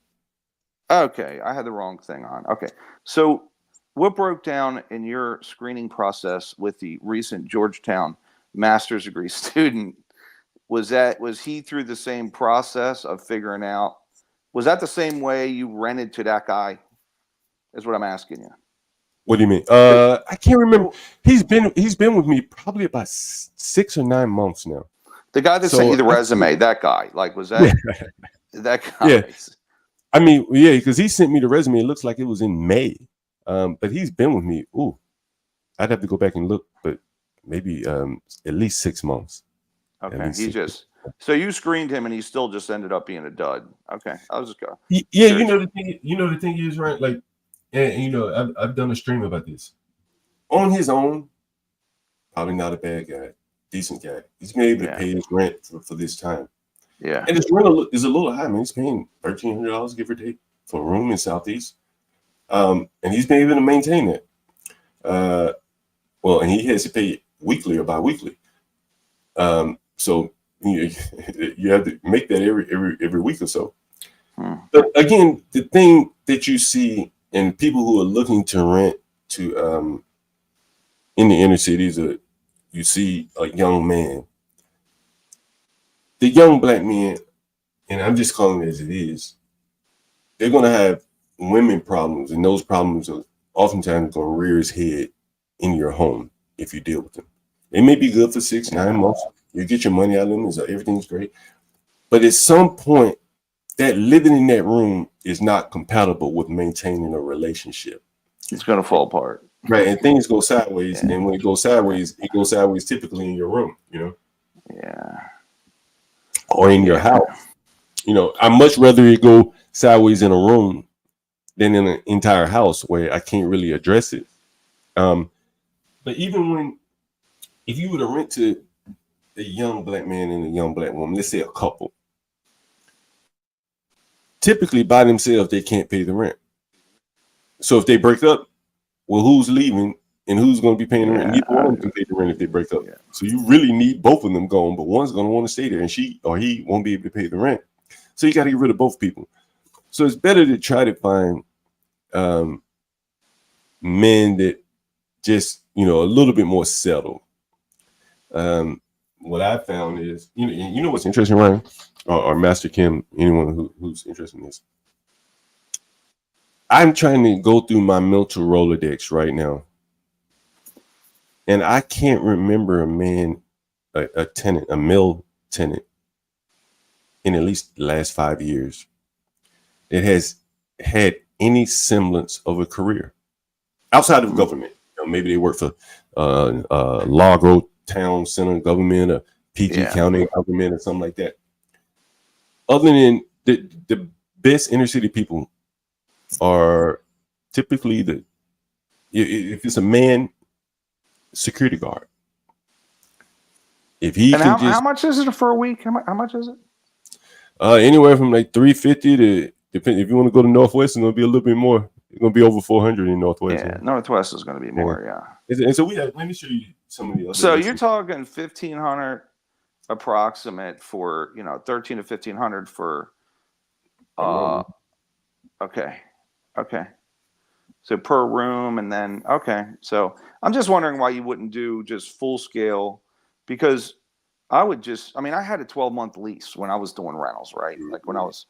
Okay, I had the wrong thing on. Okay, so what broke down in your screening process with the recent Georgetown master's degree student? Was he through the same process of figuring out? Was that the same way you rented to that guy? Is what I'm asking you. What do you mean? I can't remember. He's been with me probably about 6 or 9 months now. The guy that sent you the resume, that guy, was that that guy? Yeah. I mean, yeah, because he sent me the resume. It looks like it was in May. But he's been with me. Ooh, I'd have to go back and look, but maybe at least 6 months. Okay, so you screened him, and he still just ended up being a dud. Okay, I was just going. Yeah, the thing is, right? Like, and I've done a stream about this. On his own, probably not a bad guy, decent guy. He's been able to pay his rent for this time. Yeah, and his rent is a little high. Man, he's paying $1,300, give or take, for a room in Southeast. And he's been able to maintain it. And he has to pay weekly or bi-weekly. So you have to make that every week or so. But again, the thing that you see in people who are looking to rent to in the inner cities, you see a young man. The young black men, and I'm just calling it as it is, they're going to have women problems, and those problems are oftentimes going to rear his head in your home if you deal with them. It may be good for 6, 9 months. You get your money out of them, everything's great. But at some point, that living in that room is not compatible with maintaining a relationship. It's going to fall apart. Right, and things go sideways, and when it goes sideways typically in your room, Yeah. Or in your house. I'd much rather it go sideways in a room than in an entire house where I can't really address it. But even if you were to rent to a young black man and a young black woman, let's say a couple, typically by themselves, they can't pay the rent. So if they break up, well, who's leaving and who's going to be paying the rent? Neither one of them can pay the rent if they break up. So you really need both of them going, but one's going to want to stay there and she or he won't be able to pay the rent. So you got to get rid of both people. So it's better to try to find men that just, a little bit more settled. What I found is, you know what's interesting, Ryan, or Master Kim, anyone who's interested in this. I'm trying to go through my mental Rolodex right now, and I can't remember a male tenant, in at least the last 5 years that has had any semblance of a career outside of government. Maybe they work for Log Road Town Center government or PG County government or something like that. Other than the best inner city people are typically if it's a man, security guard. If he and can how much is it for a week? How much is it? Anywhere from like $350 to, depend. If you want to go to Northwest, it's going to be a little bit more. It's going to be over $400 in Northwest. Yeah, Northwest is going to be more. And so let me show you some of the other. So you're talking $1,500 approximate for $1,300 to $1,500 for. Okay. So per room, and then So I'm just wondering why you wouldn't do just full scale, because I had a 12-month lease when I was doing rentals, right? Like when I was,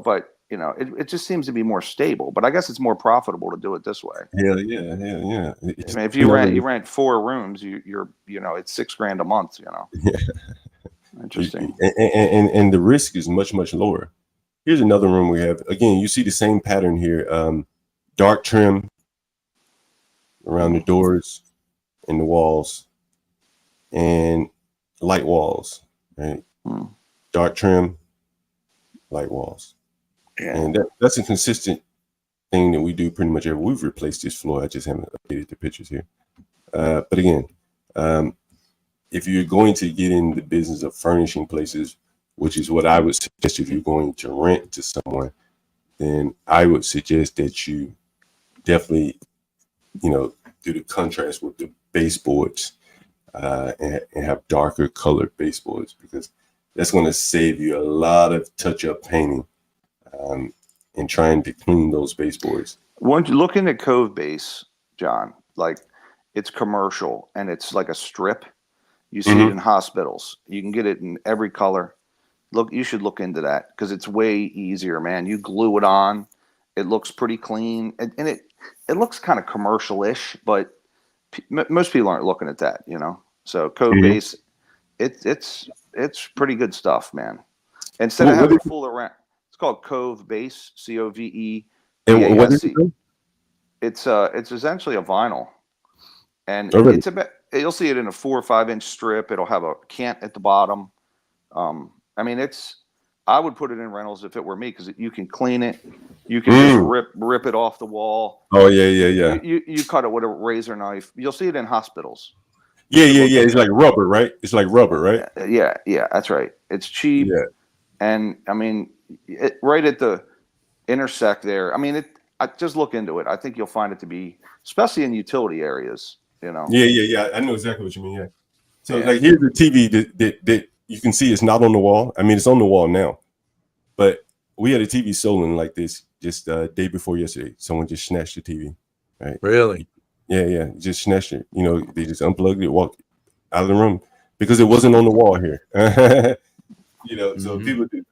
but it just seems to be more stable. But I guess it's more profitable to do it this way. Yeah. I mean, if you rent 4 rooms, you're it's $6,000 a month. Yeah. Interesting. And the risk is much, much lower. Here's another room we have. Again, you see the same pattern here. Dark trim around the doors and the walls, and light walls, right? Dark trim, light walls. Yeah. And that's a consistent thing that we do pretty much every. We've replaced this floor. I just haven't updated the pictures here. But again, if you're going to get in the business of furnishing places, which is what I would suggest if you're going to rent to someone, then I would suggest that you definitely, do the contrast with the baseboards and have darker colored baseboards, because that's going to save you a lot of touch-up painting and trying to clean those baseboards. Once you look into Cove Base, John, like it's commercial and it's like a strip. You see it in hospitals. You can get it in every color. Look, you should look into that because it's way easier, man. You glue it on. It looks pretty clean, and it looks kind of commercial-ish, but most people aren't looking at that, So Cove Base, it's pretty good stuff, man. Instead of having full around, it's called Cove Base, COVE. And what is it? It's essentially a vinyl, and it's you'll see it in a 4 or 5 inch strip. It'll have a cant at the bottom. I would put it in rentals if it were me, because you can clean it. You can just rip it off the wall. Oh yeah. You cut it with a razor knife. You'll see it in hospitals. Yeah. It's like rubber, right? It's like rubber, right? Yeah. That's right. It's cheap. Yeah. And right at the intersect there. I just look into it. I think you'll find it to be, especially in utility areas. Yeah. I know exactly what you mean. Yeah. So like here's the TV that you can see it's not on the wall. It's on the wall now, but we had a TV stolen like this just day before yesterday. Someone just snatched the TV. Right? Really? Yeah. Just snatched it. They just unplugged it, walked out of the room because it wasn't on the wall here. So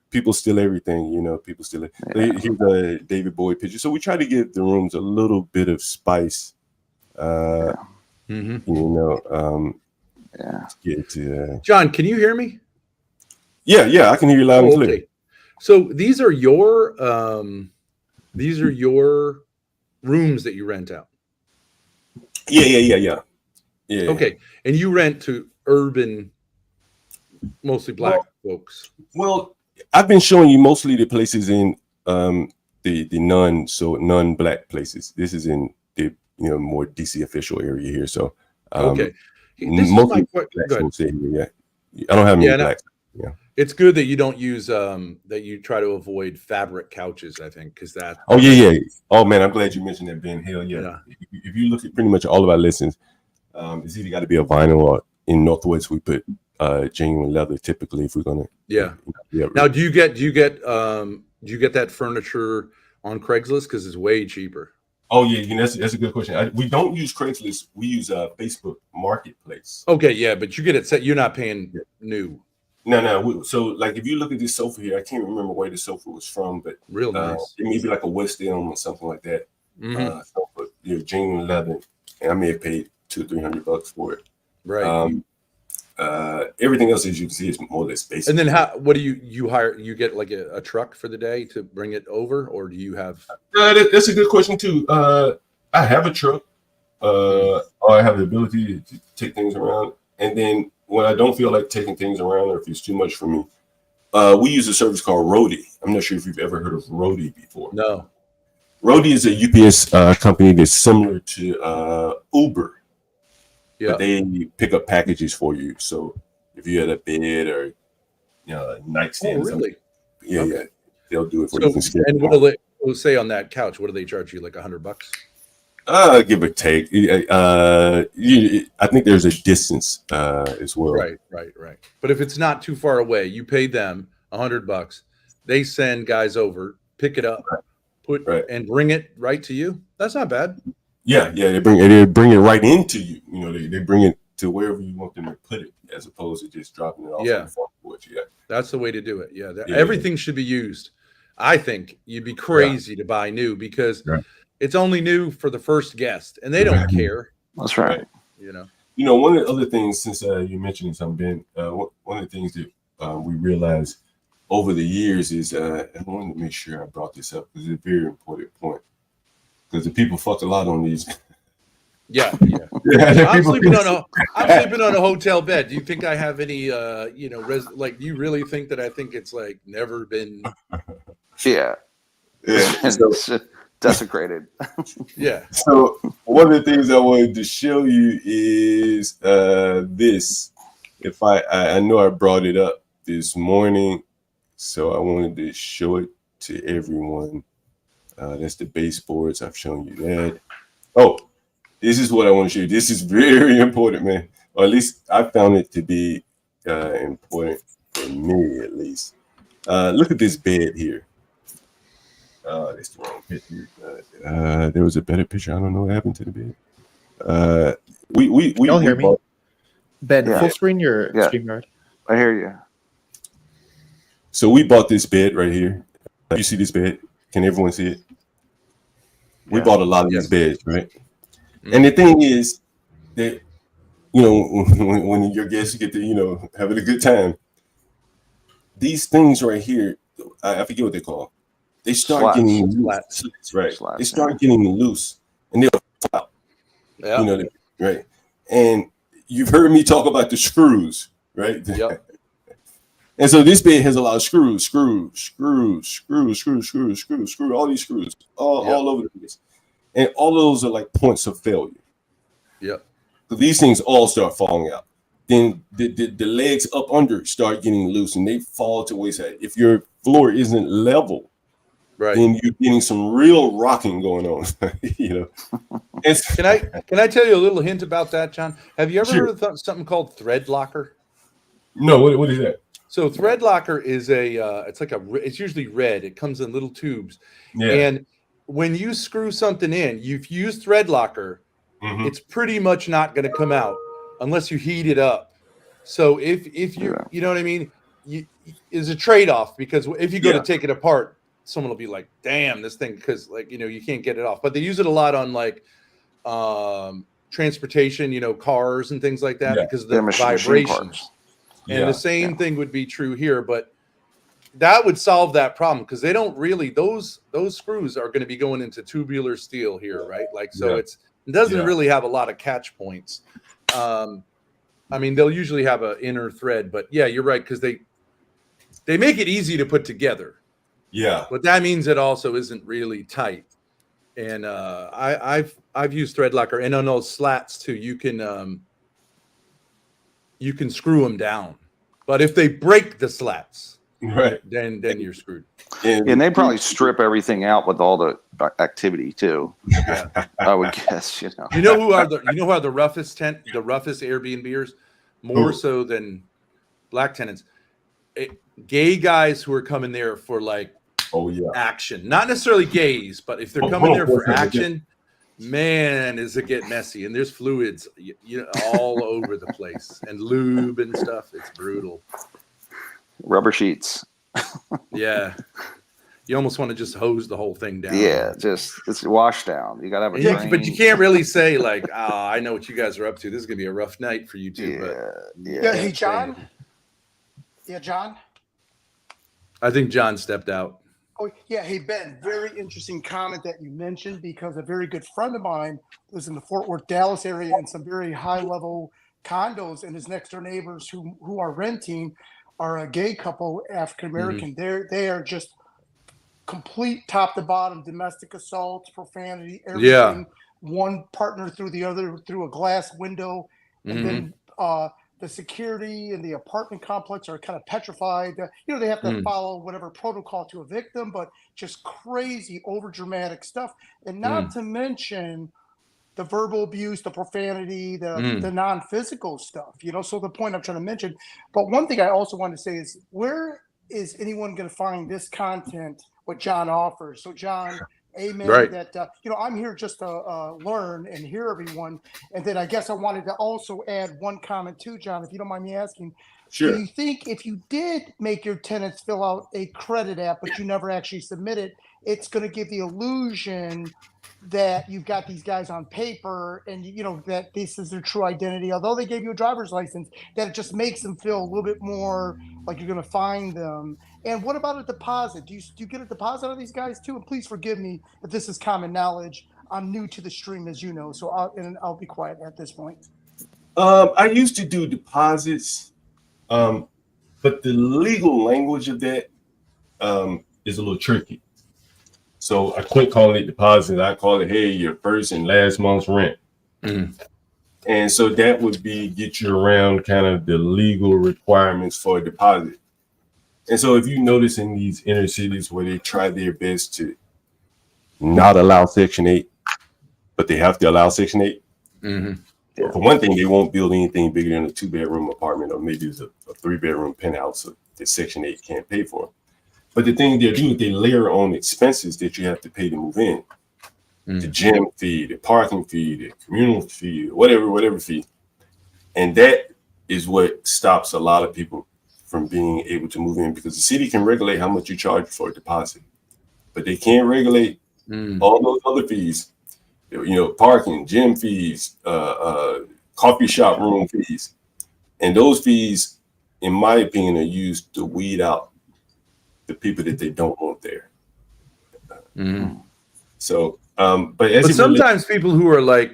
people steal everything. People steal it. So here's a David Bowie picture. So we try to give the rooms a little bit of spice. John, can you hear me? Yeah, I can hear you loud and clear. Okay. So these are your rooms that you rent out. Yeah. Okay, and you rent to urban, mostly black folks. Well, I've been showing you mostly the places in the the non-black places. This is in the more DC official area here. So Okay. This is most my of the question. blacks Good. will say here. Yeah, I don't have any Yeah, no. blacks. Yeah. It's good that you don't use that you try to avoid fabric couches, I think, because that. Oh yeah. Oh man, I'm glad you mentioned that, Ben. Hell yeah. Yeah. If you look at pretty much all of our listings, it's either got to be a vinyl or in Northwest we put genuine leather typically if we're gonna. Yeah. Now, do you get that furniture on Craigslist because it's way cheaper? Oh yeah, that's a good question. We don't use Craigslist. We use Facebook Marketplace. Okay, yeah, but you get it set. You're not paying new. No. So like if you look at this sofa here, I can't remember where the sofa was from, but Real nice. it may be like a West Elm or something like that. Mhm. Sofa, genuine leather, and I may have paid $200-300 for it. Right. Everything else, as you can see, is more or less basic. And then what do you hire? You get like a truck for the day to bring it over, or do you have? That's a good question too. I have a truck, or I have the ability to take things around, and then when I don't feel like taking things around, or if it's too much for me, we use a service called Roadie. I'm not sure if you've ever heard of Roadie before. No. Roadie is a UPS company that's similar to Uber. Yeah. But they pick up packages for you. So if you had a bed or a nightstand, really? Yeah, they'll do it for you. And what do they say on that couch? What do they charge you? Like $100? Give or take. I think there's a distance as well. Right. But if it's not too far away, you pay them $100. They send guys over, pick it up, and bring it right to you. That's not bad. Yeah. They bring it right into you. They bring it to wherever you want them to put it, as opposed to just dropping it off. Yeah. On the front porch. Yeah. That's the way to do it. Yeah. Everything should be used. I think you'd be crazy to buy new because it's only new for the first guest, and they don't care. That's right. One of the other things, since you mentioned something, Ben, one of the things that we realized over the years is, I wanted to make sure I brought this up because it's a very important point. Because the people fuck a lot on these. Yeah. I'm sleeping on a hotel bed. Do you think I have any, do you really think that I think it's like never been? Yeah. It's desecrated. Yeah. So one of the things I wanted to show you is this. If I know I brought it up this morning, so I wanted to show it to everyone. That's the baseboards. I've shown you that. Oh, this is what I want to show you. This is very important, man. Or at least I found it to be important for me, at least. Look at this bed here. That's the wrong picture. There was a better picture. I don't know what happened to the bed. We Y'all hear me? bought, Ben, full screen your StreamYard. I hear you. So we bought this bed right here. You see this bed? Can everyone see it? We bought a lot of these beds, right? Mm-hmm. And the thing is that, when your guests get to, having a good time, these things right here, I forget what they call. They start getting loose, right? They start getting loose, and they'll fall out. Yeah. Right? And you've heard me talk about the screws, right? Yep. And so this bed has a lot of screws, all these screws, all over the place. And all of those are like points of failure. Yep. So these things all start falling out. Then the legs up under start getting loose and they fall to wayside. If your floor isn't level, then you're getting some real rocking going on. Can I tell you a little hint about that, John? Have you ever heard of something called thread locker? No, what is that? So thread locker is it's usually red. It comes in little tubes. Yeah. And when you screw something in, if you use thread locker, it's pretty much not going to come out unless you heat it up. So if you know what I mean, is a trade-off because if you go to take it apart, someone will be like, "Damn, this thing," because you can't get it off. But they use it a lot on like transportation, cars and things like that because of the vibrations. And the same thing would be true here, but that would solve that problem because they don't really those screws are going to be going into tubular steel here, right? Like it doesn't really have a lot of catch points. I mean, they'll usually have an inner thread, but yeah, you're right because they make it easy to put together. Yeah. But that means it also isn't really tight. And I've used thread locker, and on those slats too, you can screw them down. But if they break the slats, Right. then you're screwed. And they probably strip everything out with all the activity too. Yeah. I would guess, you know. You know who are the roughest Airbnbers, more so than black tenants? Gay guys who are coming there for like action, not necessarily gays, but if they're coming there for action, man, does it get messy, and there's fluids all over the place, and lube and stuff. It's brutal. Rubber sheets. Yeah. You almost want to just hose the whole thing down. Yeah, it's wash down. You gotta have a but you can't really say like, I know what you guys are up to. This is gonna be a rough night for you two. Yeah, hey John. Yeah, John. I think John stepped out. Oh yeah, hey Ben. Very interesting comment that you mentioned, because a very good friend of mine lives in the Fort Worth, Dallas area in some very high level condos, and his next door neighbors who are renting are a gay couple, African American. They are just complete top to bottom domestic assaults, profanity, everything. Yeah. One partner through the other through a glass window, and then the security in the apartment complex are kind of petrified. They have to follow whatever protocol to evict them, but just crazy, over dramatic stuff, and not to mention the verbal abuse, the profanity, the non-physical stuff. So the point I'm trying to mention. But one thing I also want to say is, where is anyone going to find this content? What John offers. So John, amen. Right. That I'm here just to learn and hear everyone. And then I guess I wanted to also add one comment too, John, if you don't mind me asking. Sure. Do you think if you did make your tenants fill out a credit app, but you never actually submit it, it's going to give the illusion that you've got these guys on paper and that this is their true identity, although they gave you a driver's license, that it just makes them feel a little bit more like you're going to find them? And what about a deposit? Do you get a deposit on these guys too? And please forgive me if this is common knowledge. I'm new to the stream, as you know, so I'll be quiet at this point. I used to do deposits, but the legal language of that is a little tricky. So I quit calling it deposit. I call it, hey, your first and last month's rent. And so that would be get you around kind of the legal requirements for a deposit. And so if you notice in these inner cities where they try their best to not allow Section 8, but they have to allow Section 8. For one thing, they won't build anything bigger than a 2-bedroom apartment, or maybe it's a 3-bedroom penthouse that Section 8 can't pay for. But the thing they do, they layer on expenses that you have to pay to move in. The gym fee, the parking fee, the communal fee, whatever fee. And that is what stops a lot of people from being able to move in, because the city can regulate how much you charge for a deposit, but they can't regulate all those other fees, parking, gym fees, coffee shop room fees. And those fees, in my opinion, are used to weed out the people that they don't want there. So, but sometimes people who are like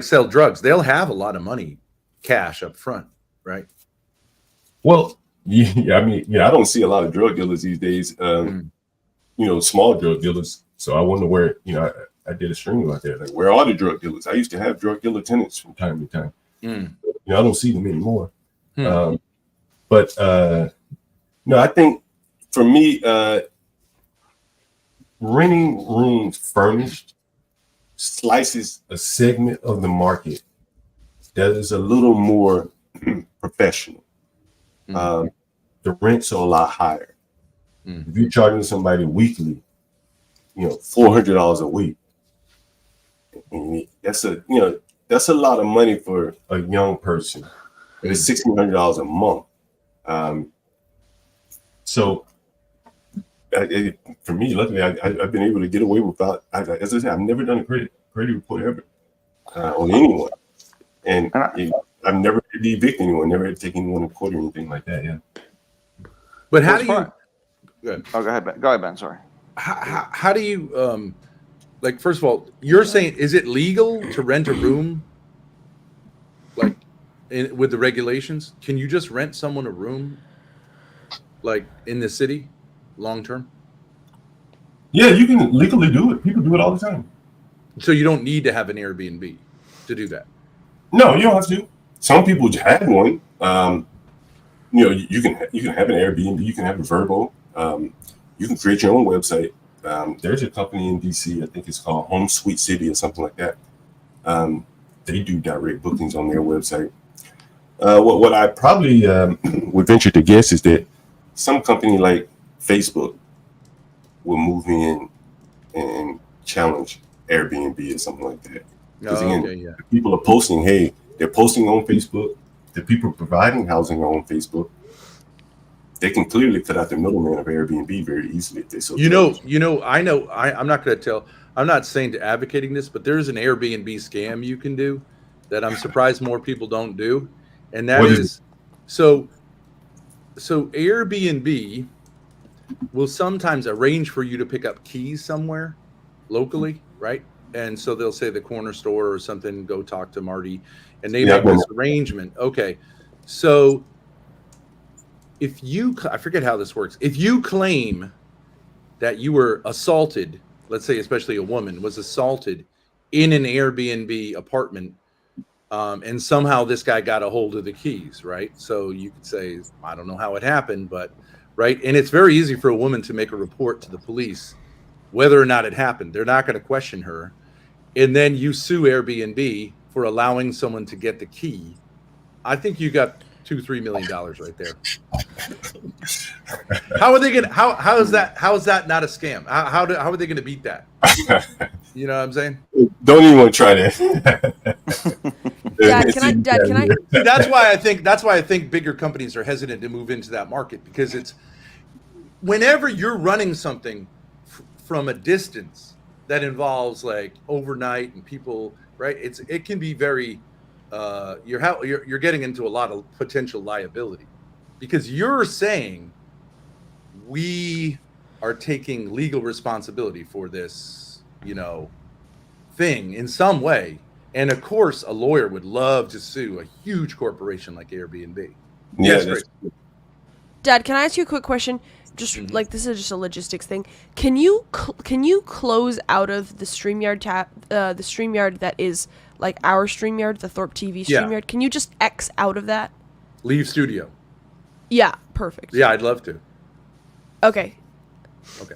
sell drugs, they'll have a lot of money, cash up front, right? Well, yeah, I mean, I don't see a lot of drug dealers these days. Small drug dealers. So I wonder where, I did a stream about that. Like, where are the drug dealers? I used to have drug dealer tenants from time to time. I don't see them anymore. But I think for me, renting rooms furnished slices a segment of the market that is a little more professional. The rents are a lot higher. If you're charging somebody weekly, $400 a week, that's a lot of money for a young person. It's $1,600 a month. So for me, luckily, I've been able to get away without. As I said, I've never done a credit report ever on anyone, and I've never had to evict anyone, never had to take anyone to court or anything like that. Yeah. But how do you? Good. Oh, go ahead, Ben. Go ahead, Ben. Sorry. How do you first of all, you're saying, is it legal to rent a room with the regulations? Can you just rent someone a room in the city? long term? Yeah, you can legally do it. People do it all the time. So you don't need to have an Airbnb to do that. No, you don't have to. Some people have one. You can have an Airbnb. You can have a Verbo. You can create your own website. There's a company in DC. I think it's called Home Sweet City or something like that. They do direct bookings on their website. What I probably would venture to guess is that some company like Facebook will move in and challenge Airbnb or something like that. Because again, people are posting, hey, they're posting on Facebook. The people providing housing are on Facebook. They can clearly cut out the middleman of Airbnb very easily if they so choose. I'm not going to tell. I'm not saying to advocating this, but there's an Airbnb scam you can do that I'm surprised more people don't do, and that is so Airbnb will sometimes arrange for you to pick up keys somewhere locally, right? And so they'll say the corner store or something, go talk to Marty, and they make this arrangement. Okay, so I forget how this works. If you claim that you were assaulted, let's say especially a woman was assaulted in an Airbnb apartment, and somehow this guy got a hold of the keys, right? So you could say, I don't know how it happened, but right. And it's very easy for a woman to make a report to the police, whether or not it happened. They're not going to question her. And then you sue Airbnb for allowing someone to get the key. I think you got $2-3 million right there. How are they going to, how is that not a scam? How are they going to beat that? You know what I'm saying? Don't even want to try that. Dad, can I? See, that's why I think bigger companies are hesitant to move into that market, because it's whenever you're running something from a distance that involves like overnight and people, right? It can be very you're getting into a lot of potential liability, because you're saying we are taking legal responsibility for this, thing in some way. And of course, a lawyer would love to sue a huge corporation like Airbnb. Yeah, yes, Dad, can I ask you a quick question? Just like this is just a logistics thing. Can you close out of the StreamYard tab, the StreamYard that is like our StreamYard, the Thorpe TV StreamYard? Yeah. Can you just X out of that? Leave studio. Yeah, perfect. Yeah, I'd love to. Okay.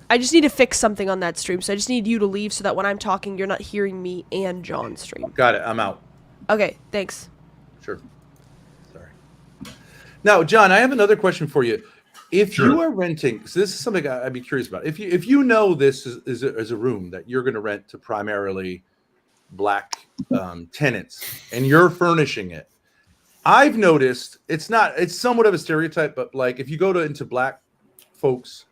I just need to fix something on that stream, so I just need you to leave so that when I'm talking, you're not hearing me and John stream. Got it. I'm out. Okay, thanks. Sure. Sorry. Now, John, I have another question for you. If you are renting, so this is something I'd be curious about. If you know this is a room that you're going to rent to primarily Black tenants, and you're furnishing it, I've noticed it's somewhat of a stereotype, but like if you go into Black folks'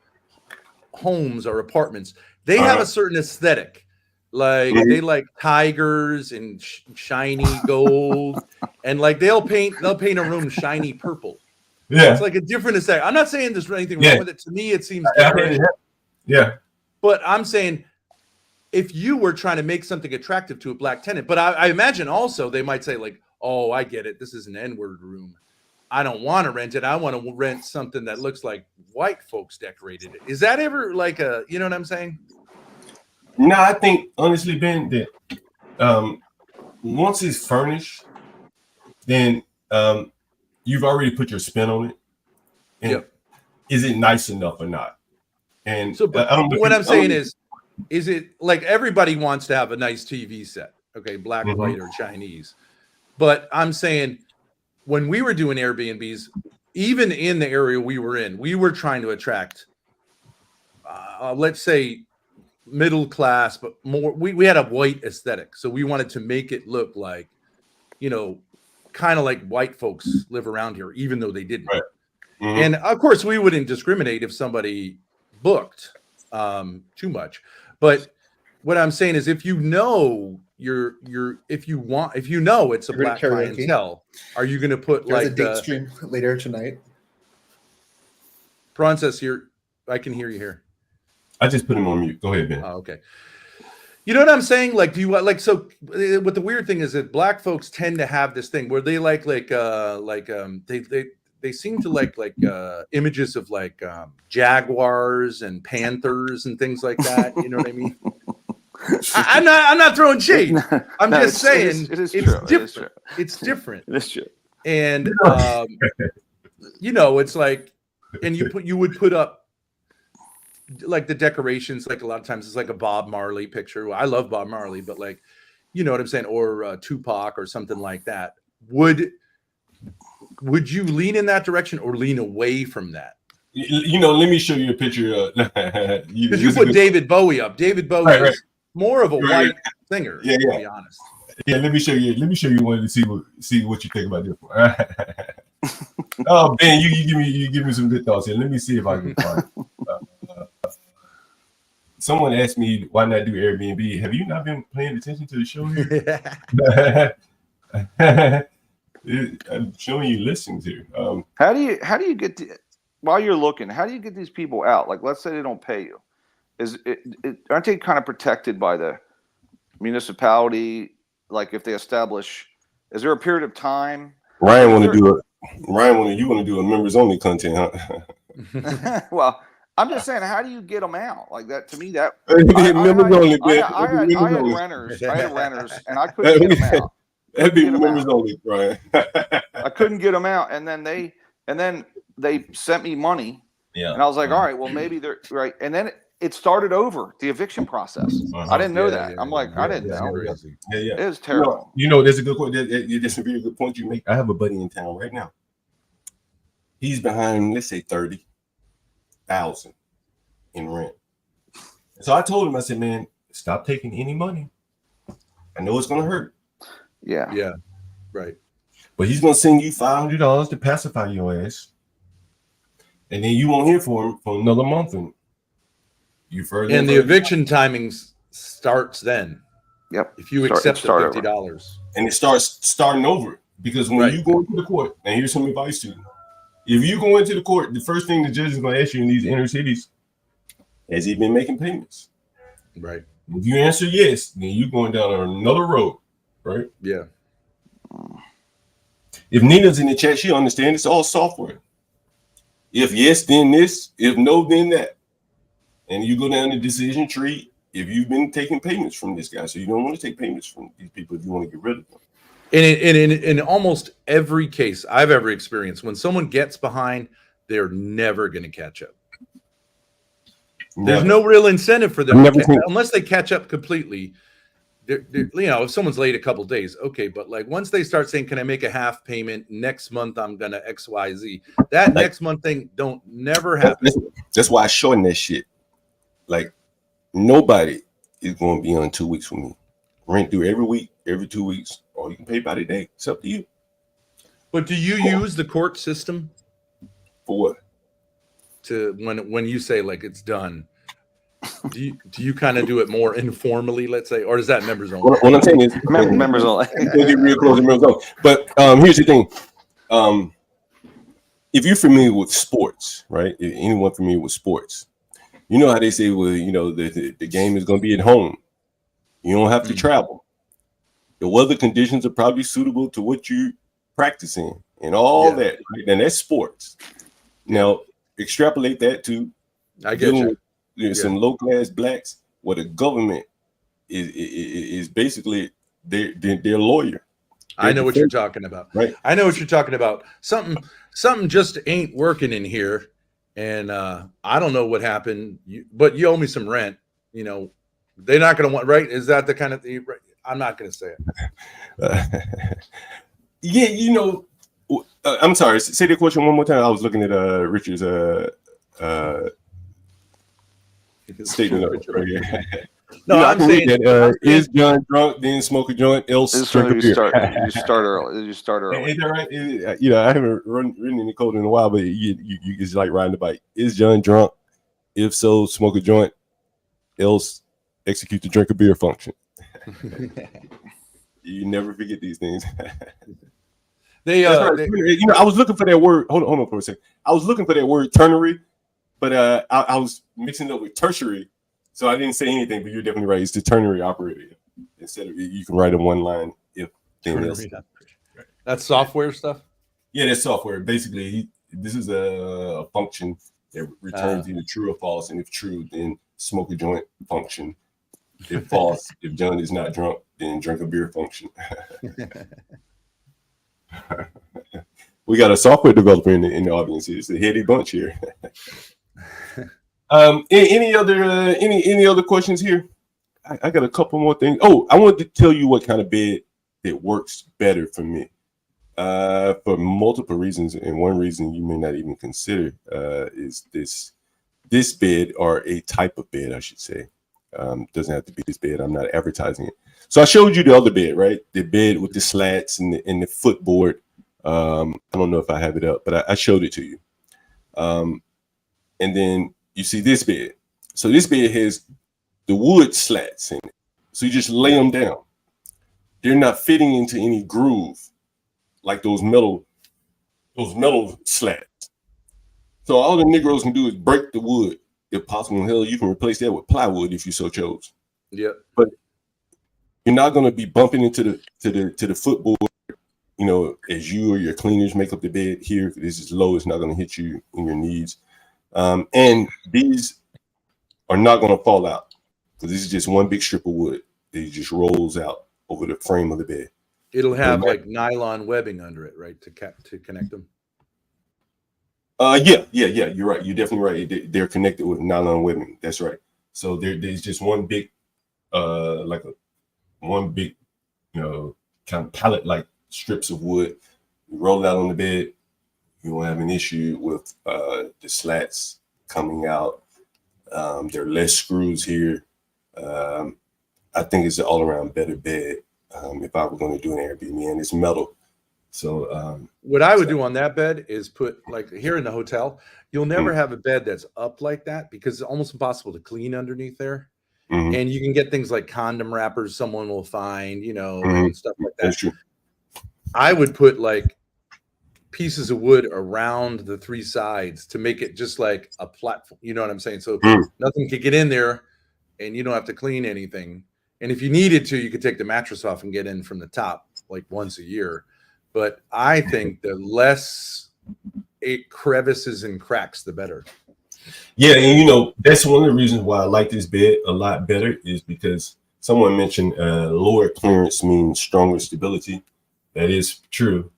homes or apartments, they have a certain aesthetic. Like they like tigers and shiny gold, and like they'll paint a room shiny purple. Yeah, it's like a different aesthetic. I'm not saying there's anything wrong with it. To me, it seems different. Yeah. But I'm saying if you were trying to make something attractive to a Black tenant, but I imagine also they might say like, oh, I get it. This is an N-word room. I don't want to rent it. I want to rent something that looks like white folks decorated it. Is that ever like you know what I'm saying? No, I think honestly, Ben, that once it's furnished, then you've already put your spin on it. And is it nice enough or not? And so, what I'm saying is it like everybody wants to have a nice TV set? Okay, Black, white, or Chinese. But I'm saying when we were doing Airbnbs, even in the area we were in, we were trying to attract, let's say, middle class, but more. We had a white aesthetic, so we wanted to make it look like, kind of like white folks live around here, even though they didn't. Right. And of course, we wouldn't discriminate if somebody booked too much. But what I'm saying is, if you know it's a Black clientele, are you going to put There's a date stream later tonight? Princess, I can hear you here. I just put him on mute. Go ahead, Ben. Oh, okay. You know what I'm saying? Like, do you like so? What the weird thing is that Black folks tend to have this thing where they they they seem to like images of like jaguars and panthers and things like that. You know what I mean? I'm not throwing shade. I'm just saying it's different. It's different. It's true. And you know, it's like, and you would put up like the decorations. Like a lot of times, it's like a Bob Marley picture. Well, I love Bob Marley, but like, you know what I'm saying, or Tupac or something like that. Would you lean in that direction or lean away from that? You know, let me show you a picture. You put David Bowie up. David Bowie is more of a white singer. Yeah, to be honest. Yeah, let me show you one to see what you think about this one. Oh, Ben, you give me some good thoughts here. Let me see if I can find it. Someone asked me why not do Airbnb. Have you not been paying attention to the show here? I'm showing you listings here. How do you get while you're looking? How do you get these people out? Like, let's say they don't pay you. Aren't they kind of protected by the municipality? Like, if they establish, is there a period of time? Ryan want to do a members only content, huh? Well, I'm just saying, how do you get them out? Like that, to me, that I had renters, and I couldn't get them out. That'd be members only, Brian. I couldn't get them out, and then they sent me money. Yeah. And I was like, all right, well, maybe they're right. And then it started over the eviction process. I didn't know that. I'm like, I didn't know. Yeah. It was terrible. You know, there's a good point. That's a very good point you make. I have a buddy in town right now. He's behind, let's say, 30,000 in rent. So I told him, I said, man, stop taking any money. I know it's gonna hurt. Yeah. Right. But he's gonna send you $500 to pacify your ass, and then you won't hear from him for another month, and you further. And the eviction timings starts then. Yep. If you accept the $50, and it starting over, because when you go into the court, and here's some advice to you: if you go into the court, the first thing the judge is going to ask you in these inner cities, has he been making payments? Right. If you answer yes, then you're going down another road. Right? Yeah. If Nina's in the chat, she understands it's all software. If yes, then this. If no, then that. And you go down the decision tree if you've been taking payments from this guy. So you don't want to take payments from these people if you want to get rid of them. And in almost every case I've ever experienced, when someone gets behind, they're never going to catch up. There's no real incentive for them unless they catch up completely. You know, if someone's late a couple days, okay, but like once they start saying, "Can I make a half payment next month? I'm gonna XYZ." That next month thing don't never happen. That's why I shorten that shit. Like nobody is going to be on 2 weeks from me. Rent due every week, every 2 weeks, or you can pay by the day. It's up to you. But do you use the court system for what? To when you say like it's done? Do you kind of do it more informally, let's say, or is that members only? What I'm saying is members only. Get real close to members only. But here's the thing: if you're familiar with sports, right? If anyone familiar with sports, you know how they say, well, you know, the game is going to be at home. You don't have to travel. The weather conditions are probably suitable to what you're practicing and all that. Right? And that's sports. Now extrapolate that to some low class blacks where the government is basically their lawyer. I know what you're talking about. Right. I know what you're talking about. Something just ain't working in here, and I don't know what happened. But you owe me some rent. You know, they're not going to want. Right? Is that the kind of thing? I'm not going to say it. Yeah, you know. I'm sorry. Say the question one more time. I was looking at Richard's statement right here. No, I'm saying that is John drunk, then smoke a joint, else drink a beer. You start early. You start early. Ain't that right? You know, I haven't ridden any code in a while, but you it's like riding the bike. Is John drunk? If so, smoke a joint, else execute the drink a beer function. You never forget these things. You know, I was looking for that word. Hold on for a second. I was looking for that word ternary, but I was mixing it up with tertiary, so I didn't say anything. But you're definitely right. It's the ternary operator. Instead of you can write in one line if then else. That's software stuff. Yeah, that's software. Basically, this is a function that returns either true or false, and if true, then smoke a joint function. If false, if John is not drunk, then drink a beer function. We got a software developer in the audience here. It's a heady bunch here. Any other questions here? I got a couple more things. Oh, I wanted to tell you what kind of bed that works better for me. For multiple reasons, and one reason you may not even consider is this bed, or a type of bed, I should say. Doesn't have to be this bed. I'm not advertising it. So I showed you the other bed, right? The bed with the slats and the footboard. I don't know if I have it up, but I showed it to you. And then you see this bed. So this bed has the wood slats in it. So you just lay them down. They're not fitting into any groove like those metal slats. So all the Negroes can do is break the wood. If possible, hell, you can replace that with plywood if you so chose. Yeah. But you're not going to be bumping into the footboard, you know, as you or your cleaners make up the bed here. This is low. It's not going to hit you in your knees. And these are not going to fall out, because this is just one big strip of wood that just rolls out over the frame of the bed. It'll have like nylon webbing under it, right, to connect them. Yeah. You're right. You're definitely right. They're connected with nylon webbing. That's right. So there's just one big, one big, kind of pallet-like strips of wood. You roll it out on the bed. You won't have an issue with the slats coming out. There are less screws here. I think it's an all-around better bed. If I were going to do an Airbnb, and it's metal. So what I would do on that bed is put, like here in the hotel, you'll never have a bed that's up like that, because it's almost impossible to clean underneath there. And you can get things like condom wrappers someone will find, and stuff like that. That's true. I would put like pieces of wood around the three sides to make it just like a platform. You know what I'm saying? So nothing could get in there and you don't have to clean anything. And if you needed to, you could take the mattress off and get in from the top like once a year. But I think the less crevices and cracks, the better. Yeah, and that's one of the reasons why I like this bed a lot better, is because someone mentioned lower clearance means stronger stability. That is true.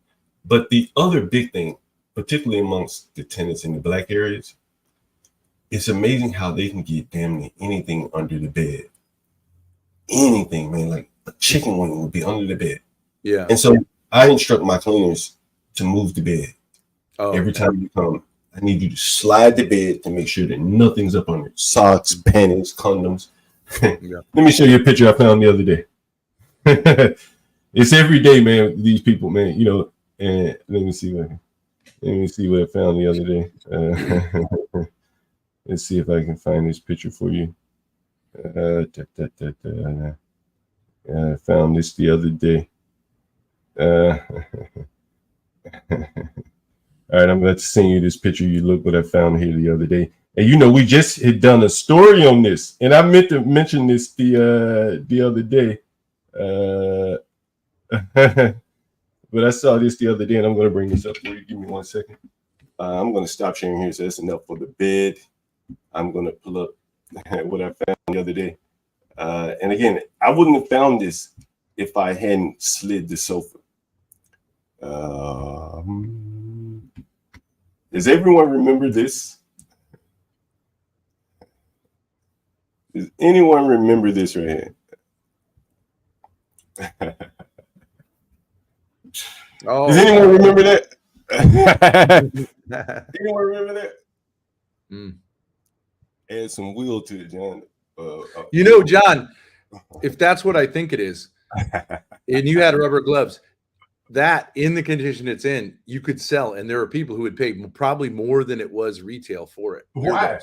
But the other big thing, particularly amongst the tenants in the black areas, it's amazing how they can get damn near anything under the bed. Anything, man, like a chicken wing would be under the bed. Yeah. And so I instruct my cleaners to move the bed. Oh, every time you come. I need you to slide the bed to make sure that nothing's up under it. Socks, panties, condoms. Yeah. Let me show you a picture I found the other day. It's every day, man. These people, man, and let me see what I found the other day. Let's see if I can find this picture for you. I found this the other day. All right, I'm about to send you this picture. You look what I found here the other day. And we just had done a story on this, and I meant to mention this the other day. But I saw this the other day, and I'm going to bring this up for you. Give me 1 second. I'm going to stop sharing here, so that's enough for the bed. I'm going to pull up what I found the other day. And again, I wouldn't have found this if I hadn't slid the sofa. Does everyone remember this? Does anyone remember this right here? Oh. Does anyone remember that? Anyone remember that? Add some wheel to it, John. John, if that's what I think it is, and you had rubber gloves, that in the condition it's in, you could sell, and there are people who would pay probably more than it was retail for it. Why?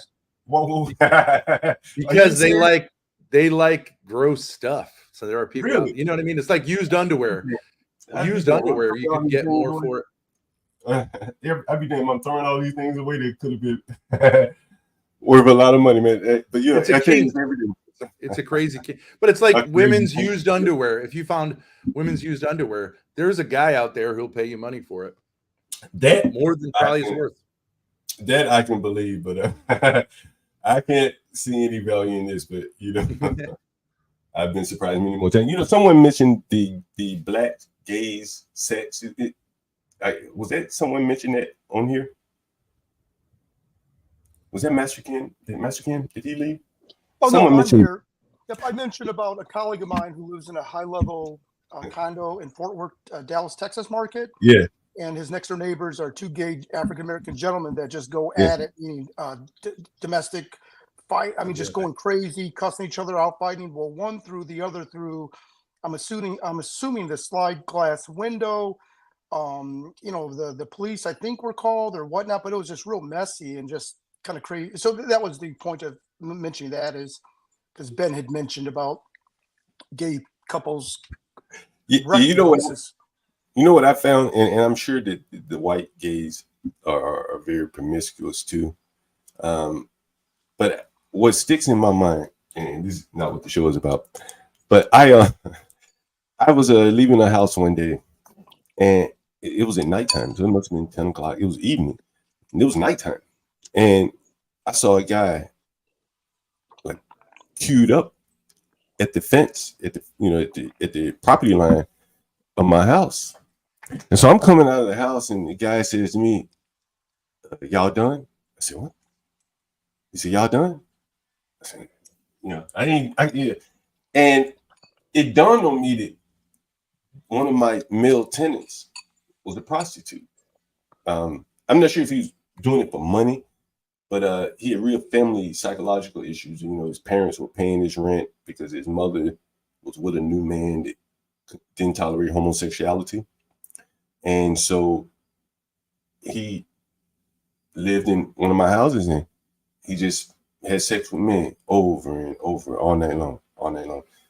Because they like gross stuff. So there are people, really? You know what I mean? It's like used underwear. Used underwear, you could get more for it. I'd be damn, I'm throwing all these things away that could have been worth a lot of money, man. But it's everything. It's a crazy kid. But it's like women's used underwear. If you found women's used underwear, there's a guy out there who'll pay you money for it. That more than probably is worth. That I can believe, but I can't see any value in this. But I've been surprised many more times. Someone mentioned the black gays sex. Was that someone mentioned that on here? Was that Master Ken? Did he leave? Oh, someone no, mentioned. I'm here. Yep, I mentioned about a colleague of mine who lives in a high-level condo in Fort Worth, Dallas, Texas market. Yeah. And his next door neighbors are two gay African-American gentlemen that just go Yeah. at it, domestic fight. I mean, just going crazy, cussing each other out, fighting. Well, one through the other through, I'm assuming the slide glass window. The police, I think, were called or whatnot, but it was just real messy and just kind of crazy. So that was the point of mentioning that, is because Ben had mentioned about gay couples. You know what I found, and I'm sure that the white gays are very promiscuous too. But what sticks in my mind, and this is not what the show is about, but I was leaving the house one day, and it was at nighttime. So it must have been 10 o'clock. It was evening, and it was nighttime, and I saw a guy like queued up at the fence at the property line of my house. And so I'm coming out of the house, and the guy says to me, "Y'all done?" I said, "What?" He said, "Y'all done?" I said, yeah. And it dawned on me that one of my male tenants was a prostitute. I'm not sure if he was doing it for money, but he had real family psychological issues. His parents were paying his rent because his mother was with a new man that didn't tolerate homosexuality. And so he lived in one of my houses, and he just had sex with men over and over all night long.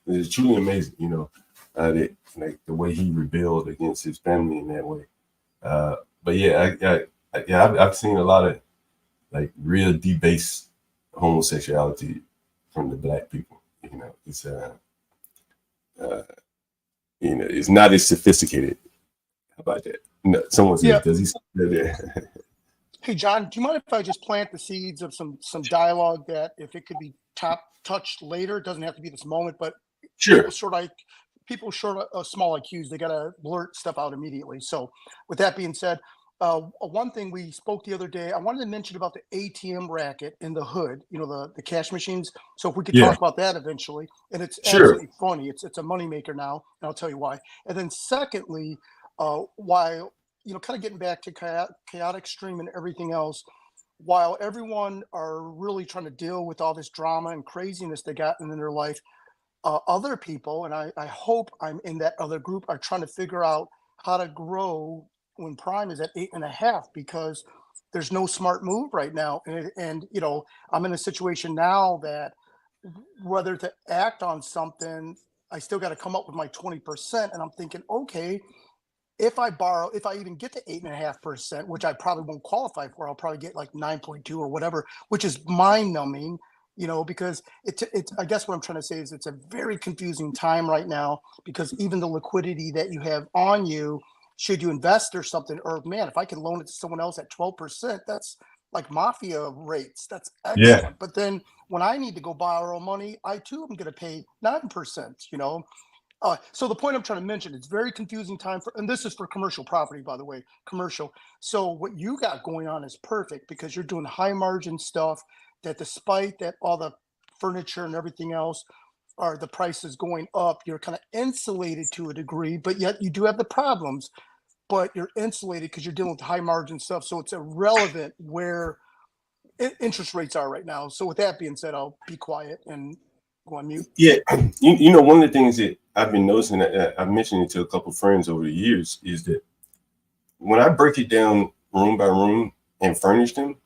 It is truly amazing, that like the way he rebelled against his family in that way. But yeah, I've seen a lot of like real debased homosexuality from the black people. It's not as sophisticated. How about that? No, someone says, does he say that? Hey, John, do you mind if I just plant the seeds of some dialogue that if it could be touched later, it doesn't have to be this moment, but sure. People short of small IQs, they got to blurt stuff out immediately. So with that being said, one thing we spoke the other day, I wanted to mention about the ATM racket in the hood, the cash machines. So if we could talk about that eventually, and it's absolutely funny. It's a moneymaker now, and I'll tell you why. And then secondly, while kind of getting back to chaotic stream and everything else, while everyone are really trying to deal with all this drama and craziness they got in their life, other people, and I hope I'm in that other group, are trying to figure out how to grow when Prime is at 8.5, because there's no smart move right now. And I'm in a situation now that whether to act on something, I still got to come up with my 20%. And I'm thinking, okay, if I even get to 8.5%, which I probably won't qualify for, I'll probably get like 9.2 or whatever, which is mind numbing, because it's, I guess what I'm trying to say is it's a very confusing time right now, because even the liquidity that you have on you, should you invest or something, or man, if I can loan it to someone else at 12%, that's like mafia rates. That's excellent. Yeah. But then when I need to go borrow money, I too am going to pay 9%, So the point I'm trying to mention, it's very confusing time and this is for commercial property, by the way, commercial. So what you got going on is perfect, because you're doing high margin stuff that, despite that all the furniture and everything else are the prices going up, you're kind of insulated to a degree, but yet you do have the problems, but you're insulated because you're dealing with high margin stuff. So it's irrelevant where interest rates are right now. So with that being said, I'll be quiet and go on mute. Yeah. One of the things that I've been noticing, I've mentioned it to a couple of friends over the years, is that when I break it down room by room and furnish them,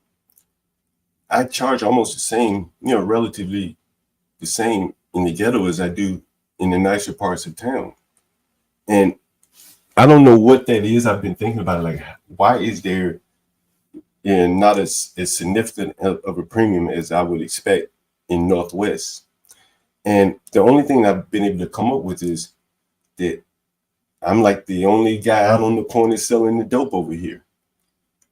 I charge almost the same, relatively the same in the ghetto as I do in the nicer parts of town. And I don't know what that is. I've been thinking about it, like, why is there not as significant of a premium as I would expect in Northwest? And the only thing I've been able to come up with is that I'm like the only guy out on the corner selling the dope over here.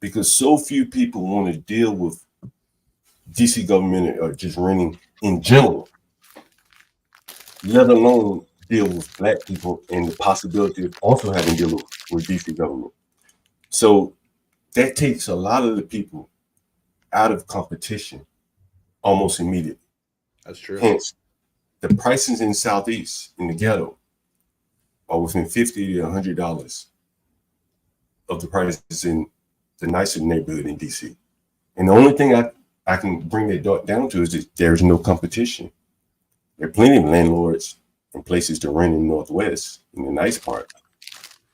because so few people want to deal with DC government or just renting in general, let alone deal with Black people and the possibility of also having to deal with DC government. So that takes a lot of the people out of competition almost immediately. That's true. Hence, the prices in Southeast, in the ghetto, are within $50 to $100 of the prices in the nicer neighborhood in DC. And the only thing I can bring that down to is that there's no competition. There are plenty of landlords and places to rent in Northwest, in the nice part.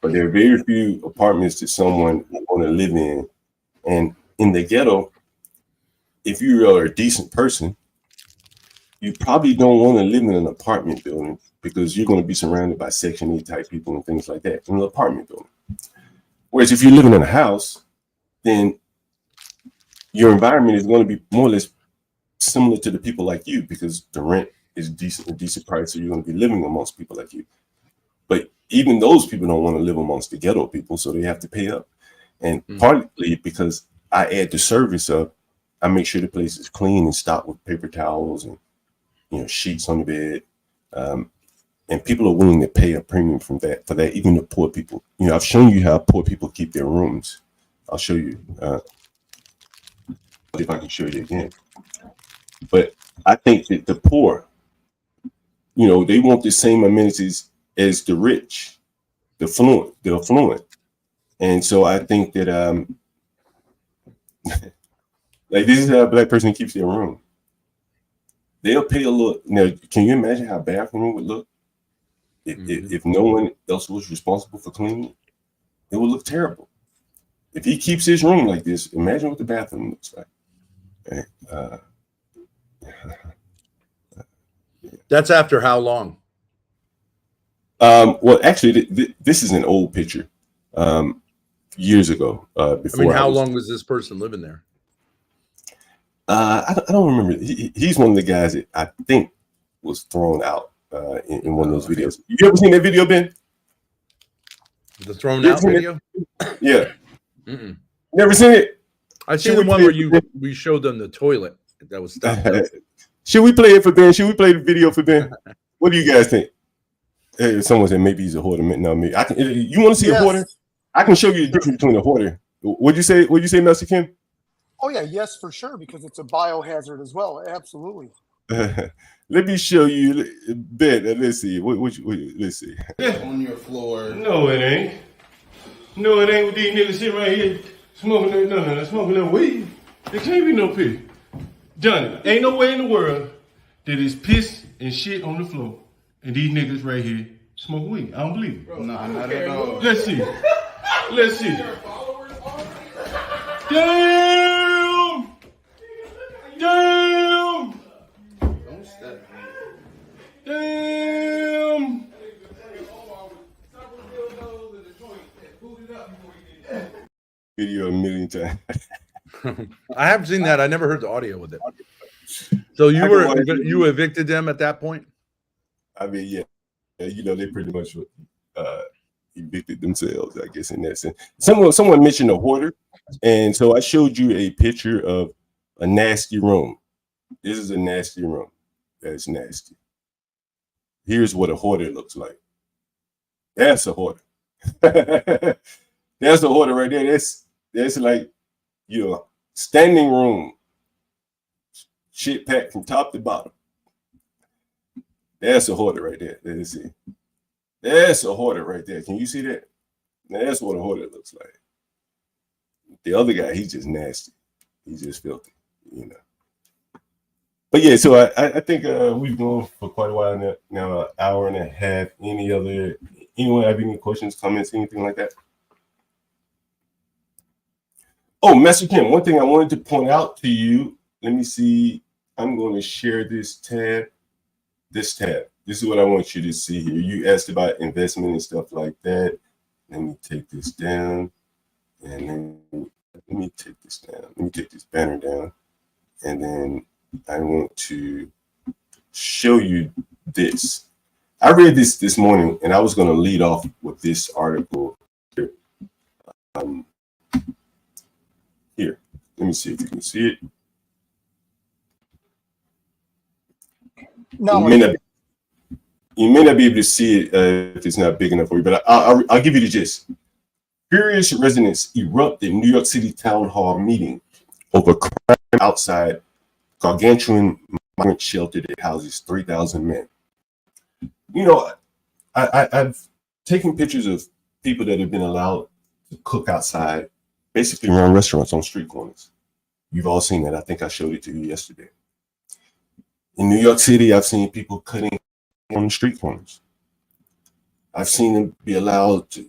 But there are very few apartments that someone would want to live in. And in the ghetto, if you are a decent person, you probably don't want to live in an apartment building because you're going to be surrounded by Section 8 type people and things like that in an apartment building. Whereas if you're living in a house, then your environment is going to be more or less similar to the people like you because the rent is a decent price, so you're going to be living amongst people like you. But even those people don't want to live amongst the ghetto people, so they have to pay up. And partly because I add the service up, I make sure the place is clean and stocked with paper towels and sheets on the bed. And people are willing to pay a premium for that, even the poor people. I've shown you how poor people keep their rooms. I'll show you. If I can show you again. But I think that the poor, they want the same amenities as the rich, the affluent. And so I think that like this is how a Black person keeps their room. They'll pay a little. Now, can you imagine how a bathroom would look if no one else was responsible for cleaning it? It would look terrible. If he keeps his room like this, imagine what the bathroom looks like. Okay. That's after how long? Well, actually, this is an old picture. Years ago. Before how long was this person living there? I don't remember. He's one of the guys that I think was thrown out in one of those videos. You ever seen that video, Ben? The thrown out video? Yeah. Mm-mm. Never seen it? I seen the one where we showed them the toilet that was stopped up. Should we play it for Ben? Should we play the video for Ben? What do you guys think? Hey, someone said maybe he's a hoarder. No, me. You want to see a hoarder? I can show you the difference between a hoarder. What'd you say, Master Kim? Oh yeah, yes, for sure, because it's a biohazard as well. Absolutely. Let me show you, Ben. Let's see. Let's see. On your floor. No, it ain't. No, it ain't with these niggas sitting right here smoking that weed. There can't be no piss. Johnny, ain't no way in the world that is piss and shit on the floor, and these niggas right here smoke weed. I don't believe it. Nah, not at all. Let's see. Damn! Don't step. Damn! Video a million times. I haven't seen that. I never heard the audio with it. So you evicted them at that point? I mean, yeah. They pretty much evicted themselves, I guess, in that sense. Someone mentioned a hoarder, and so I showed you a picture of a nasty room. This is a nasty room. That's nasty. Here's what a hoarder looks like. That's a hoarder. That's a hoarder right there. That's like, standing room. Shit packed from top to bottom. That's a hoarder right there. Let's see. That's a hoarder right there. Can you see that? That's what a hoarder looks like. The other guy, he's just nasty. He's just filthy, But yeah, so I think we've gone for quite a while now, an hour and a half. Anyone have any questions, comments, anything like that? Oh, Master Kim, one thing I wanted to point out to you. Let me see. I'm going to share this tab. This is what I want you to see here. You asked about investment and stuff like that. Let me take this down. And then let me take this down. Let me take this banner down. And then I want to show you this. I read this morning, and I was going to lead off with this article. Let me see if you can see it. No, you may not be able to see it if it's not big enough for you, but I'll give you the gist. Furious residents erupt in New York City town hall meeting over crime outside gargantuan migrant shelter that houses 3,000 men. You know, I've taken pictures of people that have been allowed to cook outside, basically run restaurants on street corners. You've all seen that. I think I showed it to you yesterday. In New York City, I've seen people cutting on the street corners. I've seen them be allowed to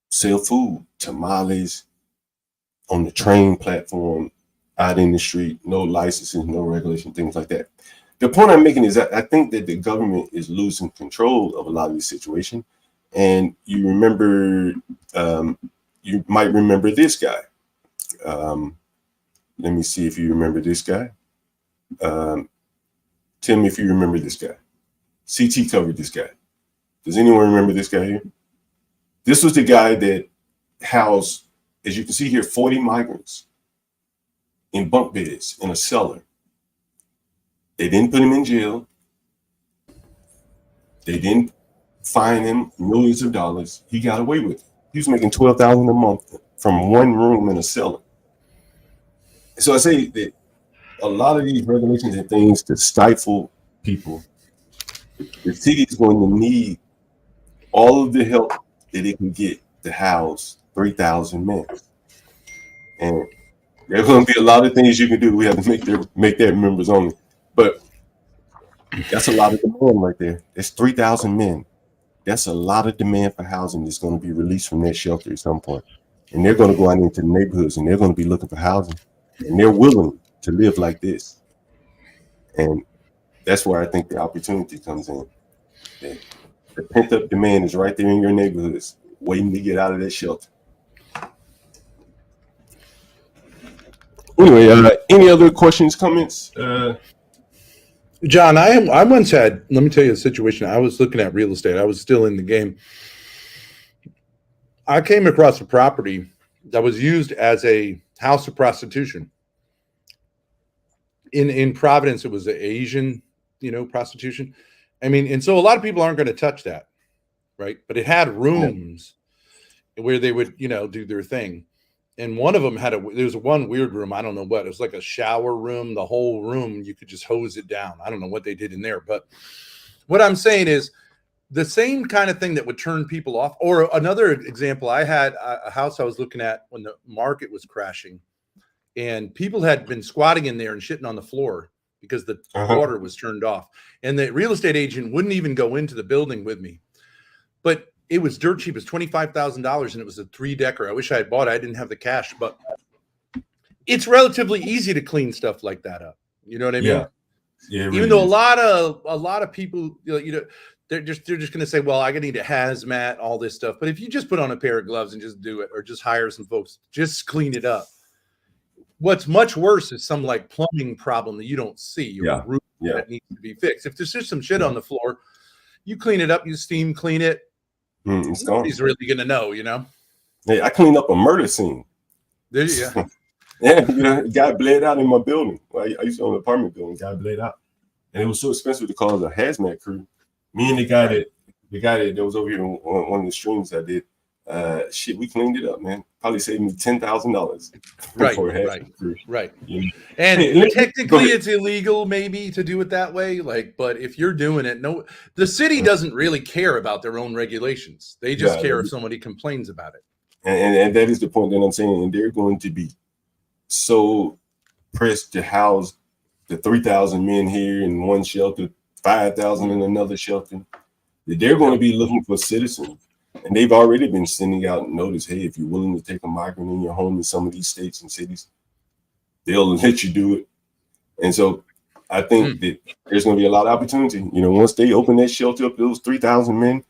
sell food, tamales, on the train platform, out in the street, no licensing, no regulation, things like that. The point I'm making is that I think that the government is losing control of a lot of this situation. And you remember, you might remember this guy. Let me see if you remember this guy. Tell me if you remember this guy. CT covered this guy. Does anyone remember this guy here? This was the guy that housed, as you can see here, 40 migrants in bunk beds in a cellar. They didn't put him in jail. They didn't fine him millions of dollars. He got away with it. He was making $12,000 a month from one room in a cellar. So I say that a lot of these regulations and things to stifle people, the city is going to need all of the help that it can get to house 3,000 men. And there are going to be a lot of things you can do. We have to make that members only. But that's a lot of demand right there. That's 3,000 men. That's a lot of demand for housing that's going to be released from that shelter at some point. And they're going to go out into the neighborhoods and they're going to be looking for housing. And they're willing to live like this. And that's where I think the opportunity comes in. The pent-up demand is right there in your neighborhoods, waiting to get out of that shelter. Anyway, any other questions, comments? John, I once had, let me tell you a situation. I was looking at real estate. I was still in the game. I came across a property that was used as a house of prostitution. In Providence, it was an Asian, prostitution. I mean, and so a lot of people aren't going to touch that, right? But it had rooms where they would, do their thing. And one of them there was one weird room. I don't know what. It was like a shower room. The whole room, you could just hose it down. I don't know what they did in there. But what I'm saying is the same kind of thing that would turn people off. Or another example, I had a house I was looking at when the market was crashing. And people had been squatting in there and shitting on the floor because the water was turned off. And the real estate agent wouldn't even go into the building with me. But it was dirt cheap. It was $25,000 and it was a 3-decker. I wish I had bought it. I didn't have the cash, but it's relatively easy to clean stuff like that up. You know what I mean? Yeah. Even though a lot of people, they're just going to say, well, I need a hazmat, all this stuff. But if you just put on a pair of gloves and just do it, or just hire some folks, just clean it up. What's much worse is some like plumbing problem that you don't see, or roof that needs to be fixed. If there's just some shit on the floor, you clean it up, you steam clean it. It's gone. Nobody's really gonna know, Hey, I cleaned up a murder scene. There you go. Yeah, guy bled out in my building. Well, I used to own an apartment building. Guy bled out, and it was so expensive to call a hazmat crew. Me and the guy that was over here on one of the streams I did. We cleaned it up, man. Probably saved me $10,000. Right. Yeah. And technically, it's illegal, maybe, to do it that way. But if you're doing it, the city doesn't really care about their own regulations. They just care if somebody complains about it. And that is the point that I'm saying. And they're going to be so pressed to house the 3,000 men here in one shelter, 5,000 in another shelter, that they're going to be looking for citizens. And they've already been sending out notice, hey, if you're willing to take a migrant in your home in some of these states and cities, they'll let you do it. And so I think that there's going to be a lot of opportunity. Once they open that shelter up, those 3,000 men,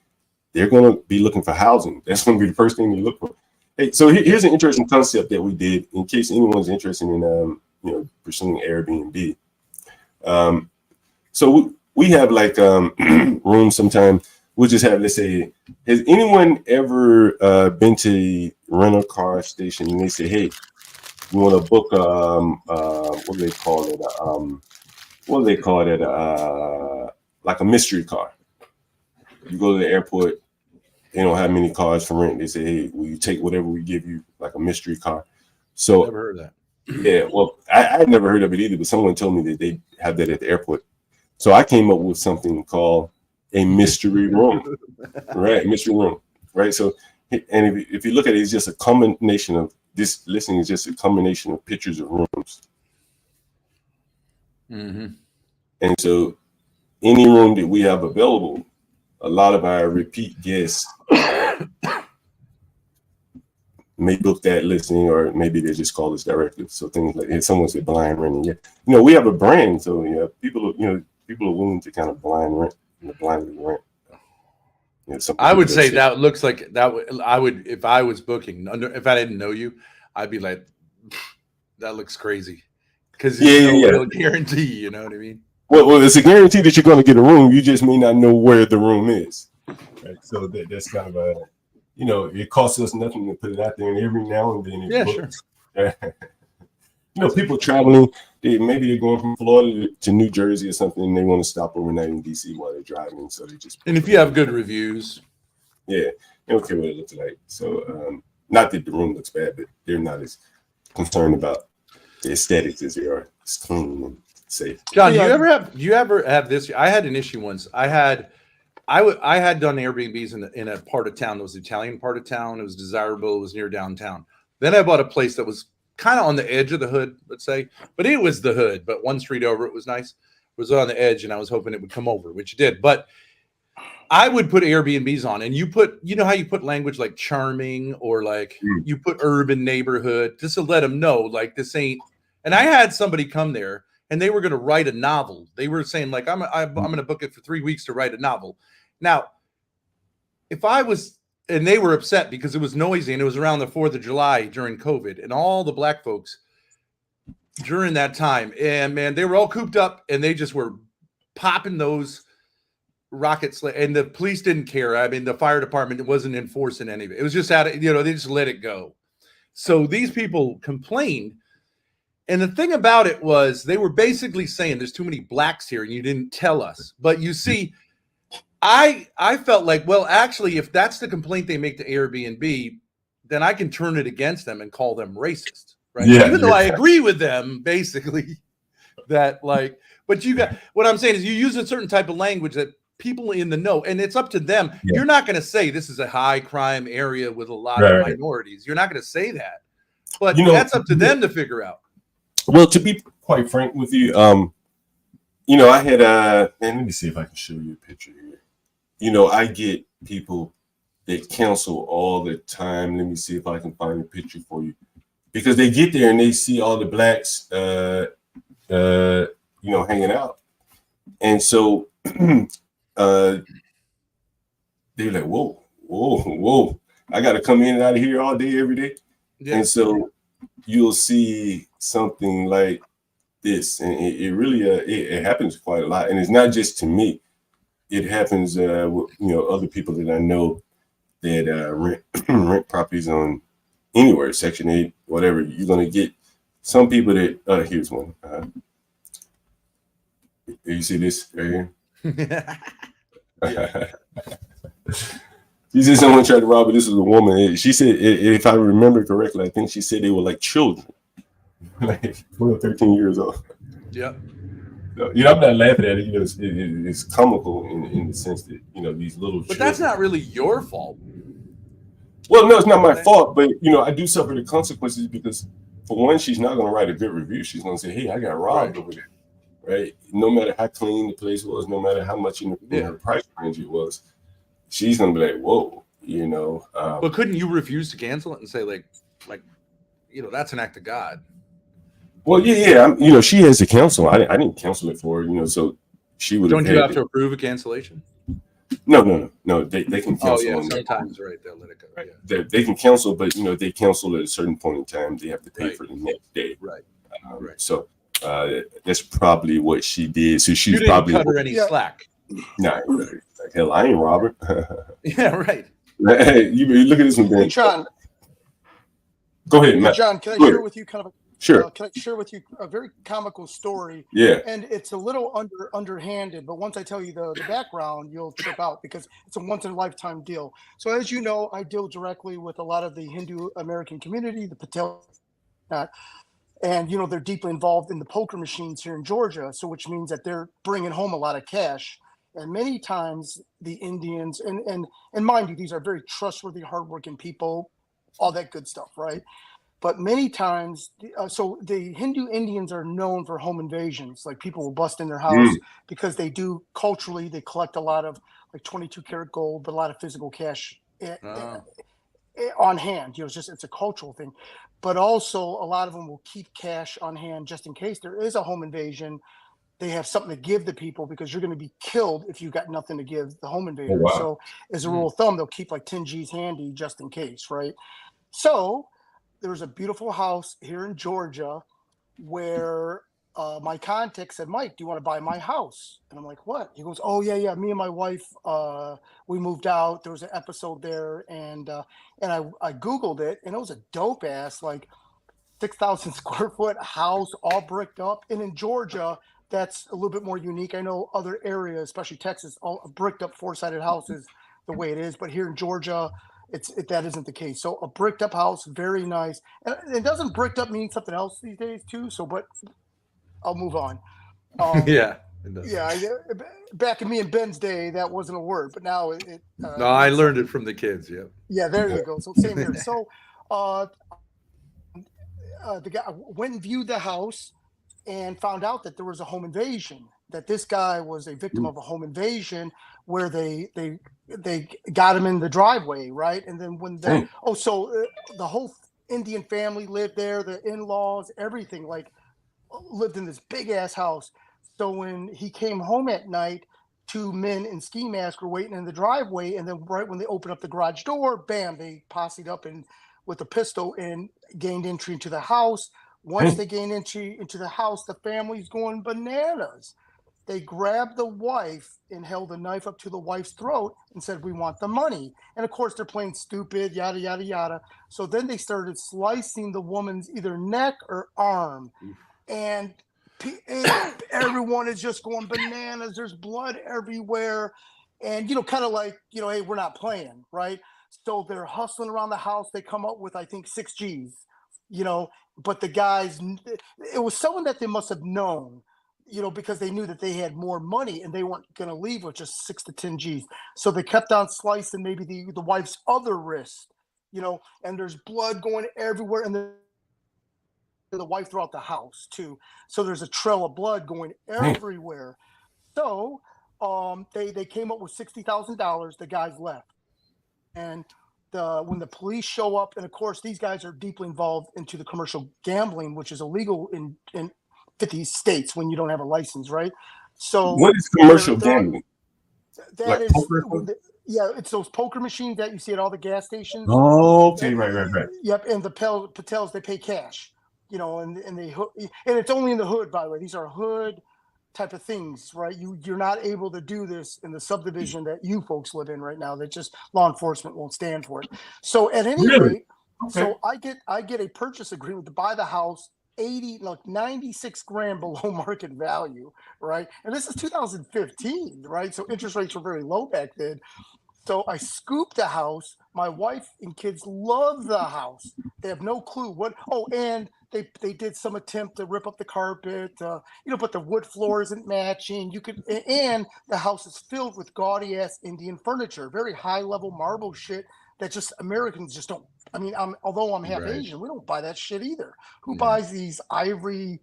they're going to be looking for housing. That's going to be the first thing they look for. Hey, so here's an interesting concept that we did in case anyone's interested in, pursuing Airbnb. So we have like rooms sometimes. We'll just have, let's say, has anyone ever been to a rental car station and they say, hey, We want to book what do they call it? What do they call it? Like a mystery car. You go to the airport, they don't have many cars for rent. They say, hey, will you take whatever we give you, like a mystery car? So Never heard of that. Yeah, well, I never heard of it either, but someone told me that they have that at the airport. So I came up with something called a mystery room, right? Mystery room, right? So, and if you look at it, it's just a combination of this listing is just a combination of pictures of rooms. Mm-hmm. And so any room that we have available, a lot of our repeat guests may book that listing, or maybe they just call us directly. So things like, if someone said blind renting, yeah, we have a brand, so people are willing to kind of blindly rent. I would say that looks like that. I would, if I was booking, if I didn't know you, I'd be like, that looks crazy, because there's no real guarantee. You know what I mean? Well, it's a guarantee that you're going to get a room. You just may not know where the room is. Right? So that's kind of a, it costs us nothing to put it out there, and every now and then it books. Sure. People traveling, maybe they're going from Florida to New Jersey or something, and they want to stop overnight in DC while they're driving, so they just. And if you have good reviews, they don't care what it looks like. So, not that the room looks bad, but they're not as concerned about the aesthetics as they are. It's clean and safe. John, do you ever have this? I had an issue once. I had done Airbnbs in a part of town that was the Italian part of town. It was desirable. It was near downtown. Then I bought a place that was kind of on the edge of the hood, let's say, but it was the hood. But one street over, it was nice. It was on the edge, and I was hoping it would come over, which it did. But I would put Airbnbs on, and you know how you put language like charming, or like you put urban neighborhood, just to let them know, like, this ain't. And I had somebody come there, and they were going to write a novel. They were saying, like, I'm going to book it for 3 weeks to write a novel. Now, if I was, and they were upset because it was noisy, and it was around the 4th of July during COVID, and all the black folks during that time, and man, they were all cooped up, and they just were popping those rockets, and the police didn't care. I mean, the fire department wasn't enforcing any of it. It was just they just let it go. So these people complained. And the thing about it was, they were basically saying there's too many blacks here and you didn't tell us. But you see, I felt like, well, actually, if that's the complaint they make to Airbnb, then I can turn it against them and call them racist, right? Even though I agree with them, basically, that like, but what I'm saying is, you use a certain type of language that people in the know, and it's up to them. You're not going to say this is a high crime area with a lot of minorities. You're not going to say that, but that's up to them to figure out. Well, to be quite frank with you, I had let me see if I can show you a picture here. I get people that cancel all the time. Let me see if I can find a picture for you, because they get there and they see all the blacks, hanging out, and so they're like, whoa, I got to come in and out of here all day, every day, and so you'll see something like this, and it really it happens quite a lot, and it's not just to me. It happens with other people that I know that rent properties on anywhere, Section 8, whatever. You're gonna get some people that here's one. You see this right here? She said someone tried to rob her. This was a woman. She said, if I remember correctly, I think she said they were like children, like 12, 13 years old. Yeah. So, I'm not laughing at it. It's comical in the sense that these little. But that's not really your fault. Well, no, it's not my fault. But I do suffer the consequences, because for one, she's not going to write a good review. She's going to say, "Hey, I got robbed over there." Right? No matter how clean the place was, no matter how much in her price range it was, she's gonna be like, "Whoa," But couldn't you refuse to cancel it and say, like, that's an act of God? Well, yeah. She has to cancel. I didn't cancel it for her. So she would. Don't you have to approve a cancellation? No. They can cancel. Oh yeah, sometimes right. They'll let it go. Right. Yeah. They can cancel, but they cancel at a certain point in time. They have to pay for the next day. Right. So that's probably what she did. So she's didn't probably cut her any slack. Nah, hell, I ain't Robert. Yeah, right. Hey, you look at this one, Ben. Hey, John. Go ahead, Matt. John, can I Go share ahead. with you kind of Sure. can I share with you a very comical story? Yeah. And it's a little underhanded, but once I tell you the background, you'll trip out because it's a once in a lifetime deal. So as you know, I deal directly with a lot of the Hindu American community, the Patel, and they're deeply involved in the poker machines here in Georgia. So which means that they're bringing home a lot of cash. And many times the Indians and mind you, these are very trustworthy, hardworking people, all that good stuff, right? But many times, so the Hindu Indians are known for home invasions. Like people will bust in their house because they do culturally, they collect a lot of like 22 karat gold, but a lot of physical cash on hand. It's a cultural thing. But also, a lot of them will keep cash on hand just in case there is a home invasion. They have something to give the people because you're going to be killed if you've got nothing to give the home invaders. wow. So, as a rule of thumb, they'll keep like 10 G's handy just in case, right? So, there was a beautiful house here in Georgia where my contact said, Mike, do you want to buy my house? And I'm like, what? He goes, oh, yeah. Me and my wife, we moved out. There was an episode there. And I Googled it, and it was a dope ass, like 6,000 square foot house, all bricked up. And in Georgia, that's a little bit more unique. I know other areas, especially Texas, all bricked up four-sided houses the way it is. But here in Georgia, that isn't the case. So a bricked up house, very nice. And it doesn't bricked up mean something else these days too. So, but I'll move on. Yeah. Back in me and Ben's day, that wasn't a word, but now no, I learned it from the kids. Yep. Yeah, there you go. So same here. So, the guy went and viewed the house and found out that there was a home invasion. That this guy was a victim of a home invasion where they got him in the driveway, right? And then when the whole Indian family lived there, the in-laws, everything, like lived in this big ass house. So when he came home at night, two men in ski masks were waiting in the driveway, and then right when they opened up the garage door, bam, they posseed up and with a pistol and gained entry into the house. Once they gained entry into the house, the family's going bananas. They grabbed the wife and held a knife up to the wife's throat and said, we want the money. And of course, they're playing stupid, yada, yada, yada. So then they started slicing the woman's either neck or arm. And everyone is just going bananas. There's blood everywhere. And, kind of like, hey, we're not playing, right? So they're hustling around the house. They come up with, I think, 6 G's, but the guys, it was someone that they must have known, because they knew that they had more money and they weren't going to leave with just 6 to 10 G's. So they kept on slicing maybe the wife's other wrist, and there's blood going everywhere. And the wife throughout the house too. So there's a trail of blood going everywhere. So they came up with $60,000. The guys left. And when the police show up, and of course, these guys are deeply involved into the commercial gambling, which is illegal in 50 states when you don't have a license, right? So what is commercial gambling? That is, it's those poker machines that you see at all the gas stations. Oh, okay, right. Yep, and the Patels, they pay cash, and it's only in the hood, by the way. These are hood type of things, right? You're not able to do this in the subdivision that you folks live in right now. That just law enforcement won't stand for it. So at any rate, so I get a purchase agreement to buy the house 96 grand below market value, right? And this is 2015, right? So interest rates were very low back then. So I scooped the house. My wife and kids love the house. They have no clue what. Oh, and they did some attempt to rip up the carpet, but the wood floor isn't matching. And the house is filled with gaudy ass Indian furniture, very high level marble shit that just Americans just don't. I mean, although I'm half Asian, we don't buy that shit either. Who buys these ivory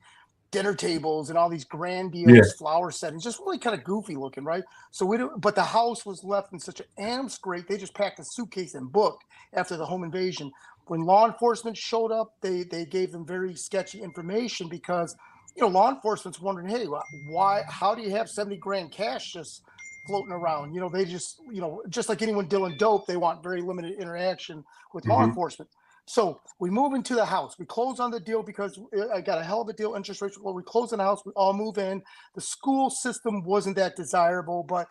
dinner tables and all these grandiose flower settings, just really kind of goofy looking, right? So we don't, but the house was left in such an am scrape. They just packed a suitcase and booked after the home invasion. When law enforcement showed up, they gave them very sketchy information because, law enforcement's wondering, hey, how do you have 70 grand cash just floating around? They just, just like anyone dealing dope, they want very limited interaction with law enforcement. So we move into the house. We close on the deal because I got a hell of a deal. Interest rates. Well, we close on the house. We all move in. The school system wasn't that desirable, but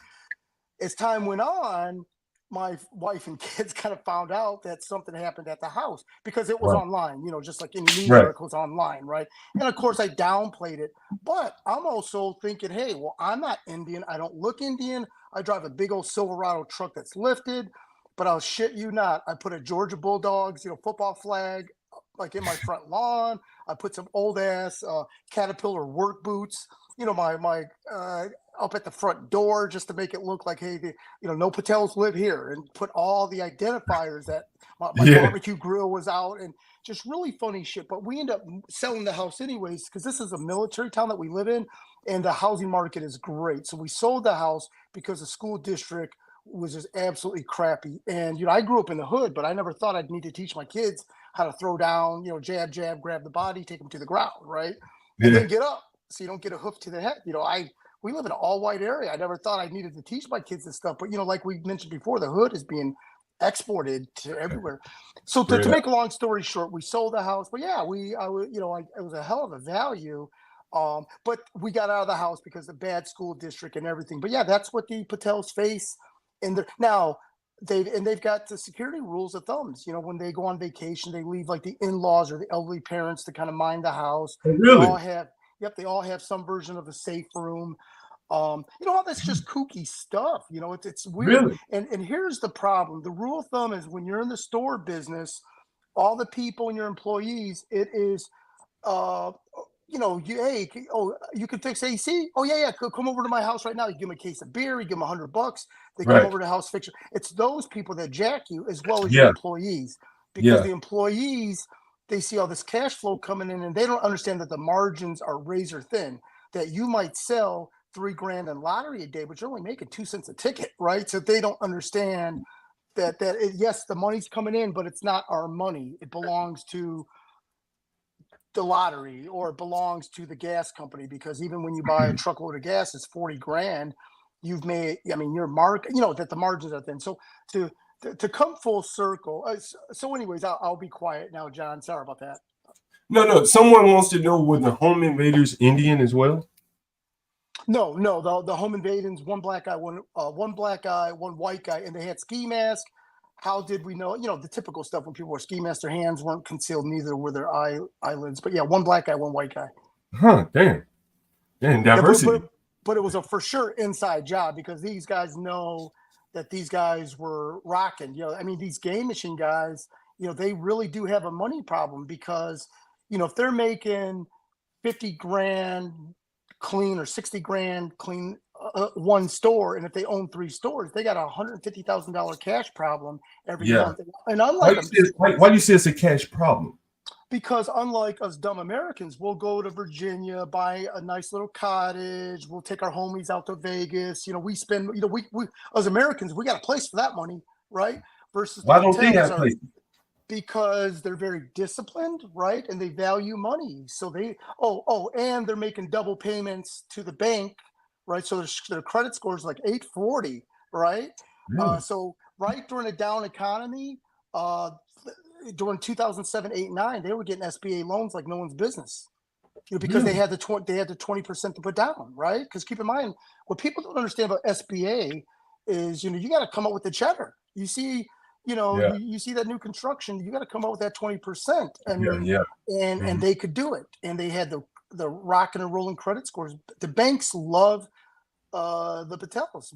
as time went on, my wife and kids kind of found out that something happened at the house because it was online, just like any news articles online, right? And of course, I downplayed it, but I'm also thinking, hey, well, I'm not Indian. I don't look Indian. I drive a big old Silverado truck that's lifted, but I'll shit you not. I put a Georgia Bulldogs, football flag like in my front lawn. I put some old ass Caterpillar work boots, my up at the front door just to make it look like, hey, no Patels live here, and put all the identifiers that my barbecue grill was out, and just really funny shit. But we end up selling the house anyways because this is a military town that we live in, and the housing market is great. So we sold the house because the school district was just absolutely crappy. And I grew up in the hood, but I never thought I'd need to teach my kids how to throw down, jab, jab, grab the body, take them to the ground, right? And then get up so you don't get a hoof to the head. We live in an all-white area. I never thought I needed to teach my kids this stuff. But, like we mentioned before, the hood is being exported to everywhere. So to make a long story short, we sold the house. But, yeah, it was a hell of a value. But we got out of the house because of bad school district and everything. But, yeah, that's what the Patels face. Now, they've got the security rules of thumbs. When they go on vacation, they leave like the in-laws or the elderly parents to kind of mind the house. Oh, really? They all have some version of a safe room. All that's just kooky stuff. It's weird. Really? And here's the problem. The rule of thumb is when you're in the store business, all the people and your employees, it is, you can fix AC. Oh yeah. Come over to my house right now. You give them a case of beer. You give them $100. They come over to house fixture. It's those people that jack you as well as your employees, because the employees, they see all this cash flow coming in, and they don't understand that the margins are razor thin, that you might sell $3,000 in lottery a day, but you're only making 2 cents a ticket, right? So they don't understand that yes, the money's coming in, but it's not our money. It belongs to the lottery, or it belongs to the gas company, because even when you buy a truckload of gas, it's $40,000. You've made, your that the margins are thin. So to come full circle. So anyways, I'll be quiet now, John. Sorry about that. No. Someone wants to know, were the home invaders Indian as well? No. The home invaders, one black guy, one white guy, and they had ski masks. How did we know? The typical stuff when people wear ski masks, their hands weren't concealed, neither were their eyelids. But yeah, one black guy, one white guy. Huh? Damn, diversity. Yeah, but it was a for sure inside job, because these guys know that these guys were rocking. These game machine guys, they really do have a money problem, because, if they're making $50,000 clean or $60,000 clean one store, and if they own 3 stores, they got a $150,000 cash problem every month. And unlike why do you say it's a cash problem? Because unlike us dumb Americans, we'll go to Virginia, buy a nice little cottage. We'll take our homies out to Vegas. We spend, we as Americans, we got a place for that money, right? Versus why don't they have places? Because they're very disciplined, right? And they value money. So they, and they're making double payments to the bank, right? So their credit score is like 840, right? Really? So right during a down economy, during 2007, 8, 9, they were getting SBA loans like no one's business, because they had the 20% to put down, right? Because keep in mind, what people don't understand about SBA is, you got to come up with the cheddar. You see, you see that new construction, you got to come up with that 20%. And they could do it, and they had the rocking and rolling credit scores. The banks love the Patels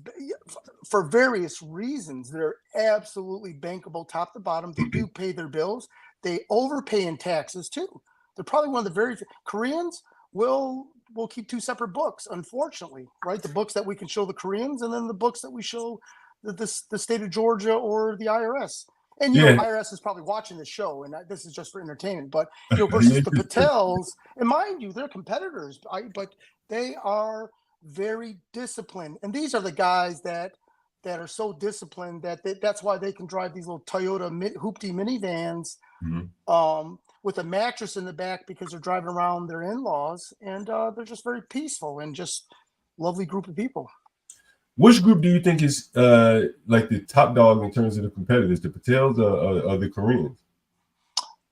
for various reasons. They're absolutely bankable top to bottom. They do pay their bills. They overpay in taxes too. They're probably one of the very Koreans will keep 2 separate books, unfortunately, right? The books that we can show the Koreans, and then the books that we show the state of Georgia or the IRS. And IRS is probably watching the show, and this is just for entertainment. But versus the Patels, and mind you, they're competitors, but they are very disciplined. And these are the guys that are so disciplined that's why they can drive these little Toyota hoopty minivans with a mattress in the back, because they're driving around their in-laws, and they're just very peaceful and just lovely group of people. Which group do you think is like the top dog in terms of the competitors, the Patels or the Koreans?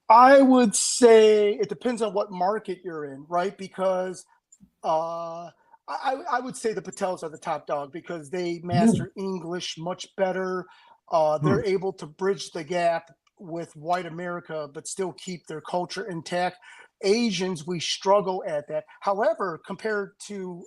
I would say it depends on what market you're in, right? Because I would say the Patels are the top dog, because they master English much better. They're able to bridge the gap with white America, but still keep their culture intact. Asians, we struggle at that. However, compared to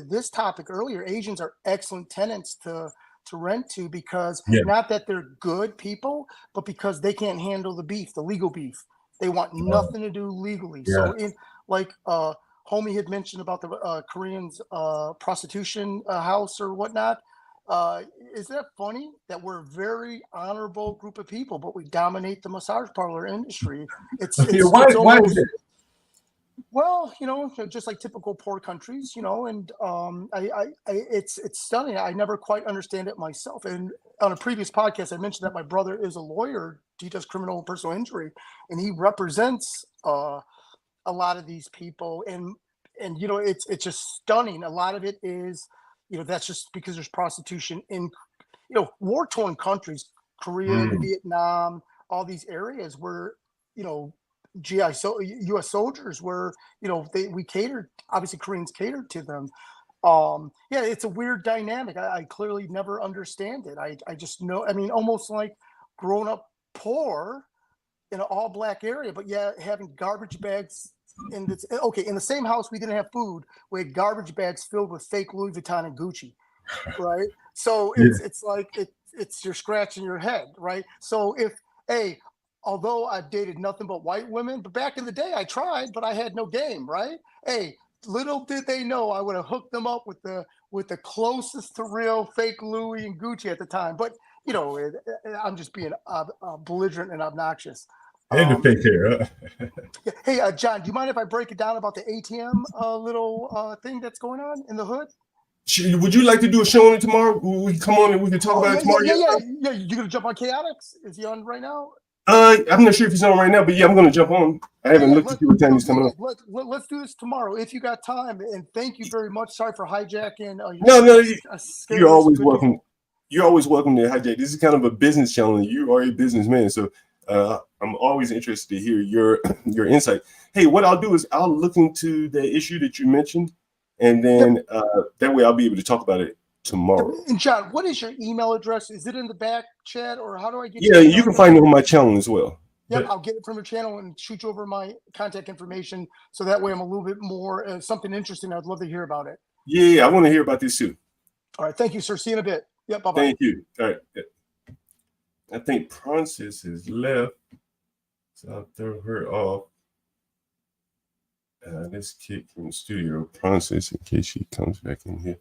this topic earlier, Asians are excellent tenants to rent to, because not that they're good people, but because they can't handle the beef, the legal beef. They want nothing to do legally. So in like homie had mentioned about the Koreans prostitution house or whatnot. Is that funny that we're a very honorable group of people, but we dominate the massage parlor industry? It's why is that? Well, just like typical poor countries, and it's stunning. I never quite understand it myself. And on a previous podcast, I mentioned that my brother is a lawyer. He does criminal and personal injury, and he represents a lot of these people. And it's just stunning. A lot of it is, that's just because there's prostitution in, war-torn countries, Korea, Vietnam, all these areas where, U.S. soldiers were, we catered, obviously Koreans catered to them. It's a weird dynamic. I clearly never understand it. I just know, almost like growing up poor in an all black area, but having garbage bags in the same house, we didn't have food. We had garbage bags filled with fake Louis Vuitton and Gucci. Right. So it's like, it's you're scratching your head. Right. So although I've dated nothing but white women, but back in the day I tried, but I had no game, right? Hey, little did they know I would have hooked them up with the closest to real fake Louis and Gucci at the time. But I'm just being belligerent and obnoxious. And the fake hair. Hey, John, do you mind if I break it down about the ATM little thing that's going on in the hood? Would you like to do a show on it tomorrow? We can come on and we can talk about it tomorrow. Yeah. You gonna jump on Chaotix? Is he on right now? I'm not sure if he's on right now, but I'm going to jump on. I haven't looked to see what time he's coming on. Let's do this tomorrow if you got time. And thank you very much. Sorry for hijacking. No, you're always welcome. You're always welcome to hijack. This is kind of a business challenge. You are a businessman, so I'm always interested to hear your insight. Hey, what I'll do is I'll look into the issue that you mentioned, and then that way I'll be able to talk about it tomorrow. And John, what is your email address? Is it in the back chat, or how do I get? Yeah, you can find it on my channel as well. Yep, I'll get it from your channel and shoot you over my contact information, so that way I'm a little bit more something interesting. I'd love to hear about it. Yeah, I want to hear about this too. All right, thank you, sir. See you in a bit. Yep, bye bye. Thank you. All right, I think Princess has left, so I'll throw her off. Let's kick from the studio Princess in case she comes back in here.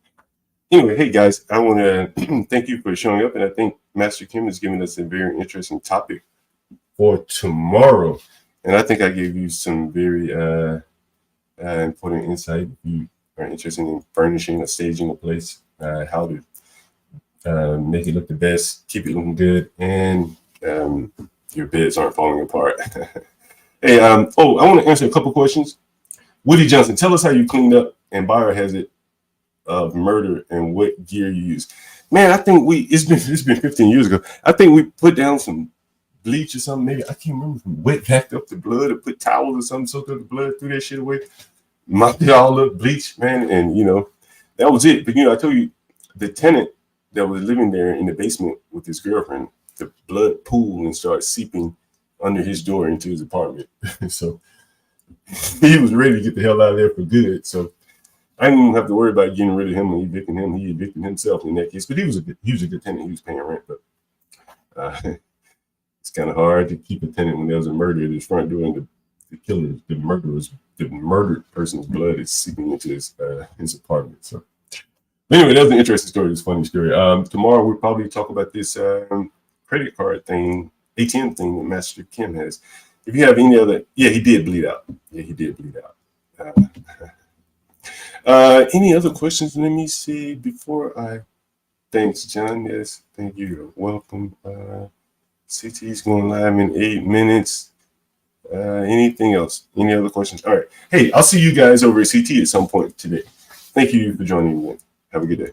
Anyway, hey guys, I want to thank you for showing up, and I think Master Kim has given us a very interesting topic for tomorrow. And I think I gave you some very important insight. If you are interested in furnishing or staging a place, how to make it look the best, keep it looking good, and your beds aren't falling apart. Hey, I want to answer a couple questions. Woody Johnson, tell us how you cleaned up and biohazard of murder and what gear you use. Man, I think it's been 15 years ago. I think we put down some bleach or something. Maybe I can't remember. Wet backed up the blood or put towels or something, soaked up the blood, threw that shit away, mopped it all up, bleach, man, and that was it. But I told you the tenant that was living there in the basement with his girlfriend, the blood pooled and started seeping under his door into his apartment. So he was ready to get the hell out of there for good. So I didn't even have to worry about getting rid of him and evicting him. He evicted himself in that case. But he was a good tenant. He was paying rent. But it's kind of hard to keep a tenant when there was a murder at his front door and the murdered person's blood is seeping into his apartment. So anyway, that was an interesting story. It's a funny story. Tomorrow we'll probably talk about this credit card thing, ATM thing that Master Kim has. If you have any other, he did bleed out. Yeah, he did bleed out. Any other questions? Let me see before I. Thanks, John. Yes, thank you. Welcome. CT's going live in 8 minutes. Anything else? Any other questions? All right. Hey, I'll see you guys over at CT at some point today. Thank you for joining me. Have a good day.